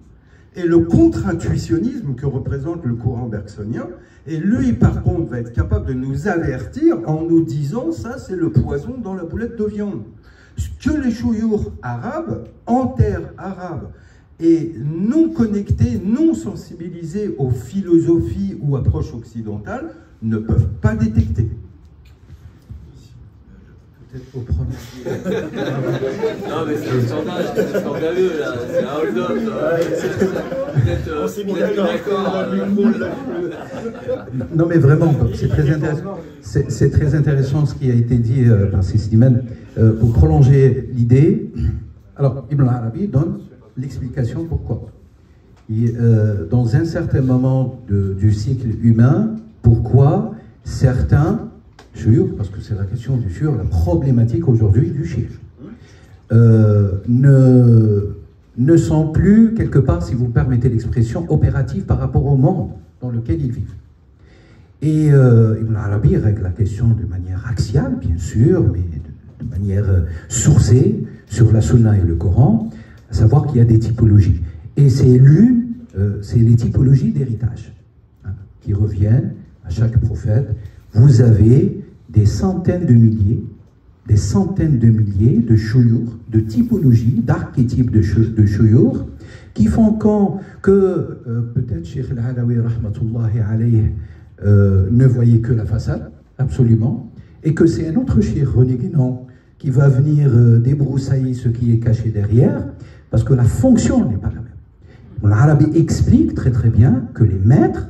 et le contre-intuitionnisme que représente le courant bergsonien. Et lui, par contre, va être capable de nous avertir en nous disant, ça, c'est le poison dans la boulette de viande. Ce que les chouyours arabes, en terre arabe, et non connectés, non sensibilisés aux philosophies ou approches occidentales, ne peuvent pas détecter. Peut-être au premier. Non, mais c'est un sondage, c'est scandaleux, là. C'est un hold-up. On s'est mis d'accord. Non, mais vraiment, c'est très intéressant. C'est très intéressant ce qui a été dit par Slimane. Pour prolonger l'idée, alors Ibn Arabi donne l'explication pourquoi. Dans un certain moment du cycle humain, pourquoi certains shuyukh, parce que c'est la question du shuyukh, la problématique aujourd'hui du shirk, ne sont plus, quelque part, si vous permettez l'expression, opératifs par rapport au monde dans lequel ils vivent. Et Ibn Arabi règle la question de manière axiale, bien sûr, mais de manière sourcée sur la Sunna et le Coran, à savoir qu'il y a des typologies. Et c'est les typologies d'héritage qui reviennent à chaque prophète. Vous avez des centaines de milliers de shuyukh, de typologies, d'archétypes de shuyukh, qui font que peut-être Cheikh El-Alaoui rahmatullahi alayhi ne voyait que la façade, absolument, et que c'est un autre cheikh, René Guénon, qui va venir débroussailler ce qui est caché derrière, parce que la fonction n'est pas la même. L'Arabi explique très très bien que les maîtres,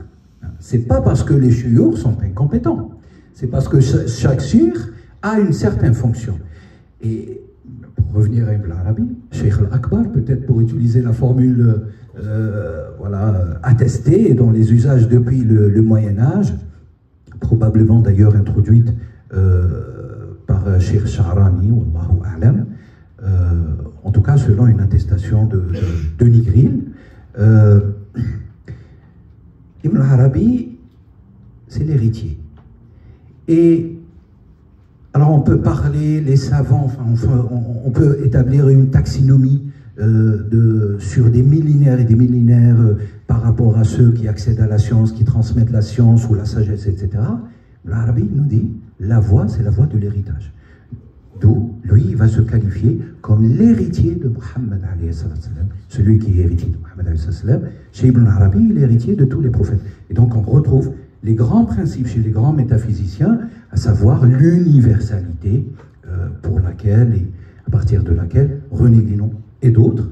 c'est pas parce que les shuyukh sont incompétents, c'est parce que chaque cheikh a une certaine fonction. Et pour revenir à Ibn Arabi, Cheikh Al-Akbar, peut-être pour utiliser la formule attestée dans les usages depuis le Moyen-Âge, probablement d'ailleurs introduite par Cheikh Sha'rani, Wallahu A'lam, en tout cas selon une attestation de Denis Grill, Ibn Arabi, c'est l'héritier. Et alors on peut parler, les savants, on peut établir une taxinomie sur des millénaires et des millénaires par rapport à ceux qui accèdent à la science, qui transmettent la science ou la sagesse, etc. L'Arabi nous dit, la voie, c'est la voie de l'héritage. D'où, lui, il va se qualifier comme l'héritier de Muhammad alayhi salam, celui qui est héritier de Muhammad alayhi salam. Chez Ibn Arabi, il est héritier de tous les prophètes. Et donc on retrouve les grands principes chez les grands métaphysiciens, à savoir l'universalité pour laquelle, et à partir de laquelle, René Guénon et d'autres,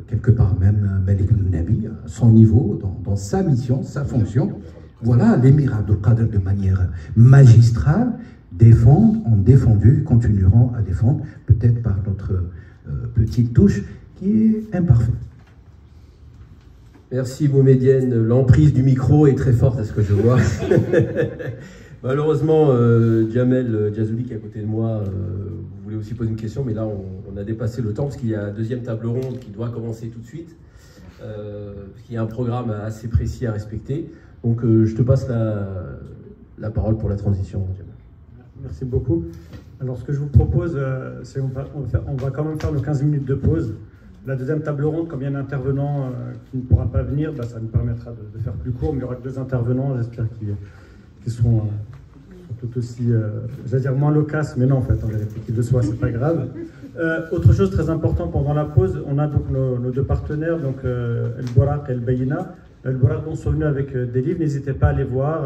quelque part même Malek Benabi, à son niveau, dans sa mission, sa fonction, voilà, l'émir Abdul Qadir de manière magistrale, ont défendu, continueront à défendre, peut-être par notre petite touche qui est imparfaite. Merci Momédienne, l'emprise du micro est très forte à ce que je vois. Malheureusement, Jamel Djazouli qui est à côté de moi, vous voulez aussi poser une question, mais là on a dépassé le temps parce qu'il y a la deuxième table ronde qui doit commencer tout de suite, parce qu'il y a un programme assez précis à respecter. Donc je te passe la parole pour la transition. Merci beaucoup. Alors ce que je vous propose, c'est on va quand même faire nos 15 minutes de pause. La deuxième table ronde, comme il y a un intervenant qui ne pourra pas venir, ça nous permettra de faire plus court, mais il y aura que 2 intervenants, j'espère qu'ils seront tout aussi, j'allais dire moins loquaces, mais non en fait, en vérité, qu'ils le soient, c'est pas grave. Autre chose très importante pendant la pause, on a donc nos 2 partenaires, donc El Bouraq et El Bayina. El Bouraq sont venus avec des livres, n'hésitez pas à les voir.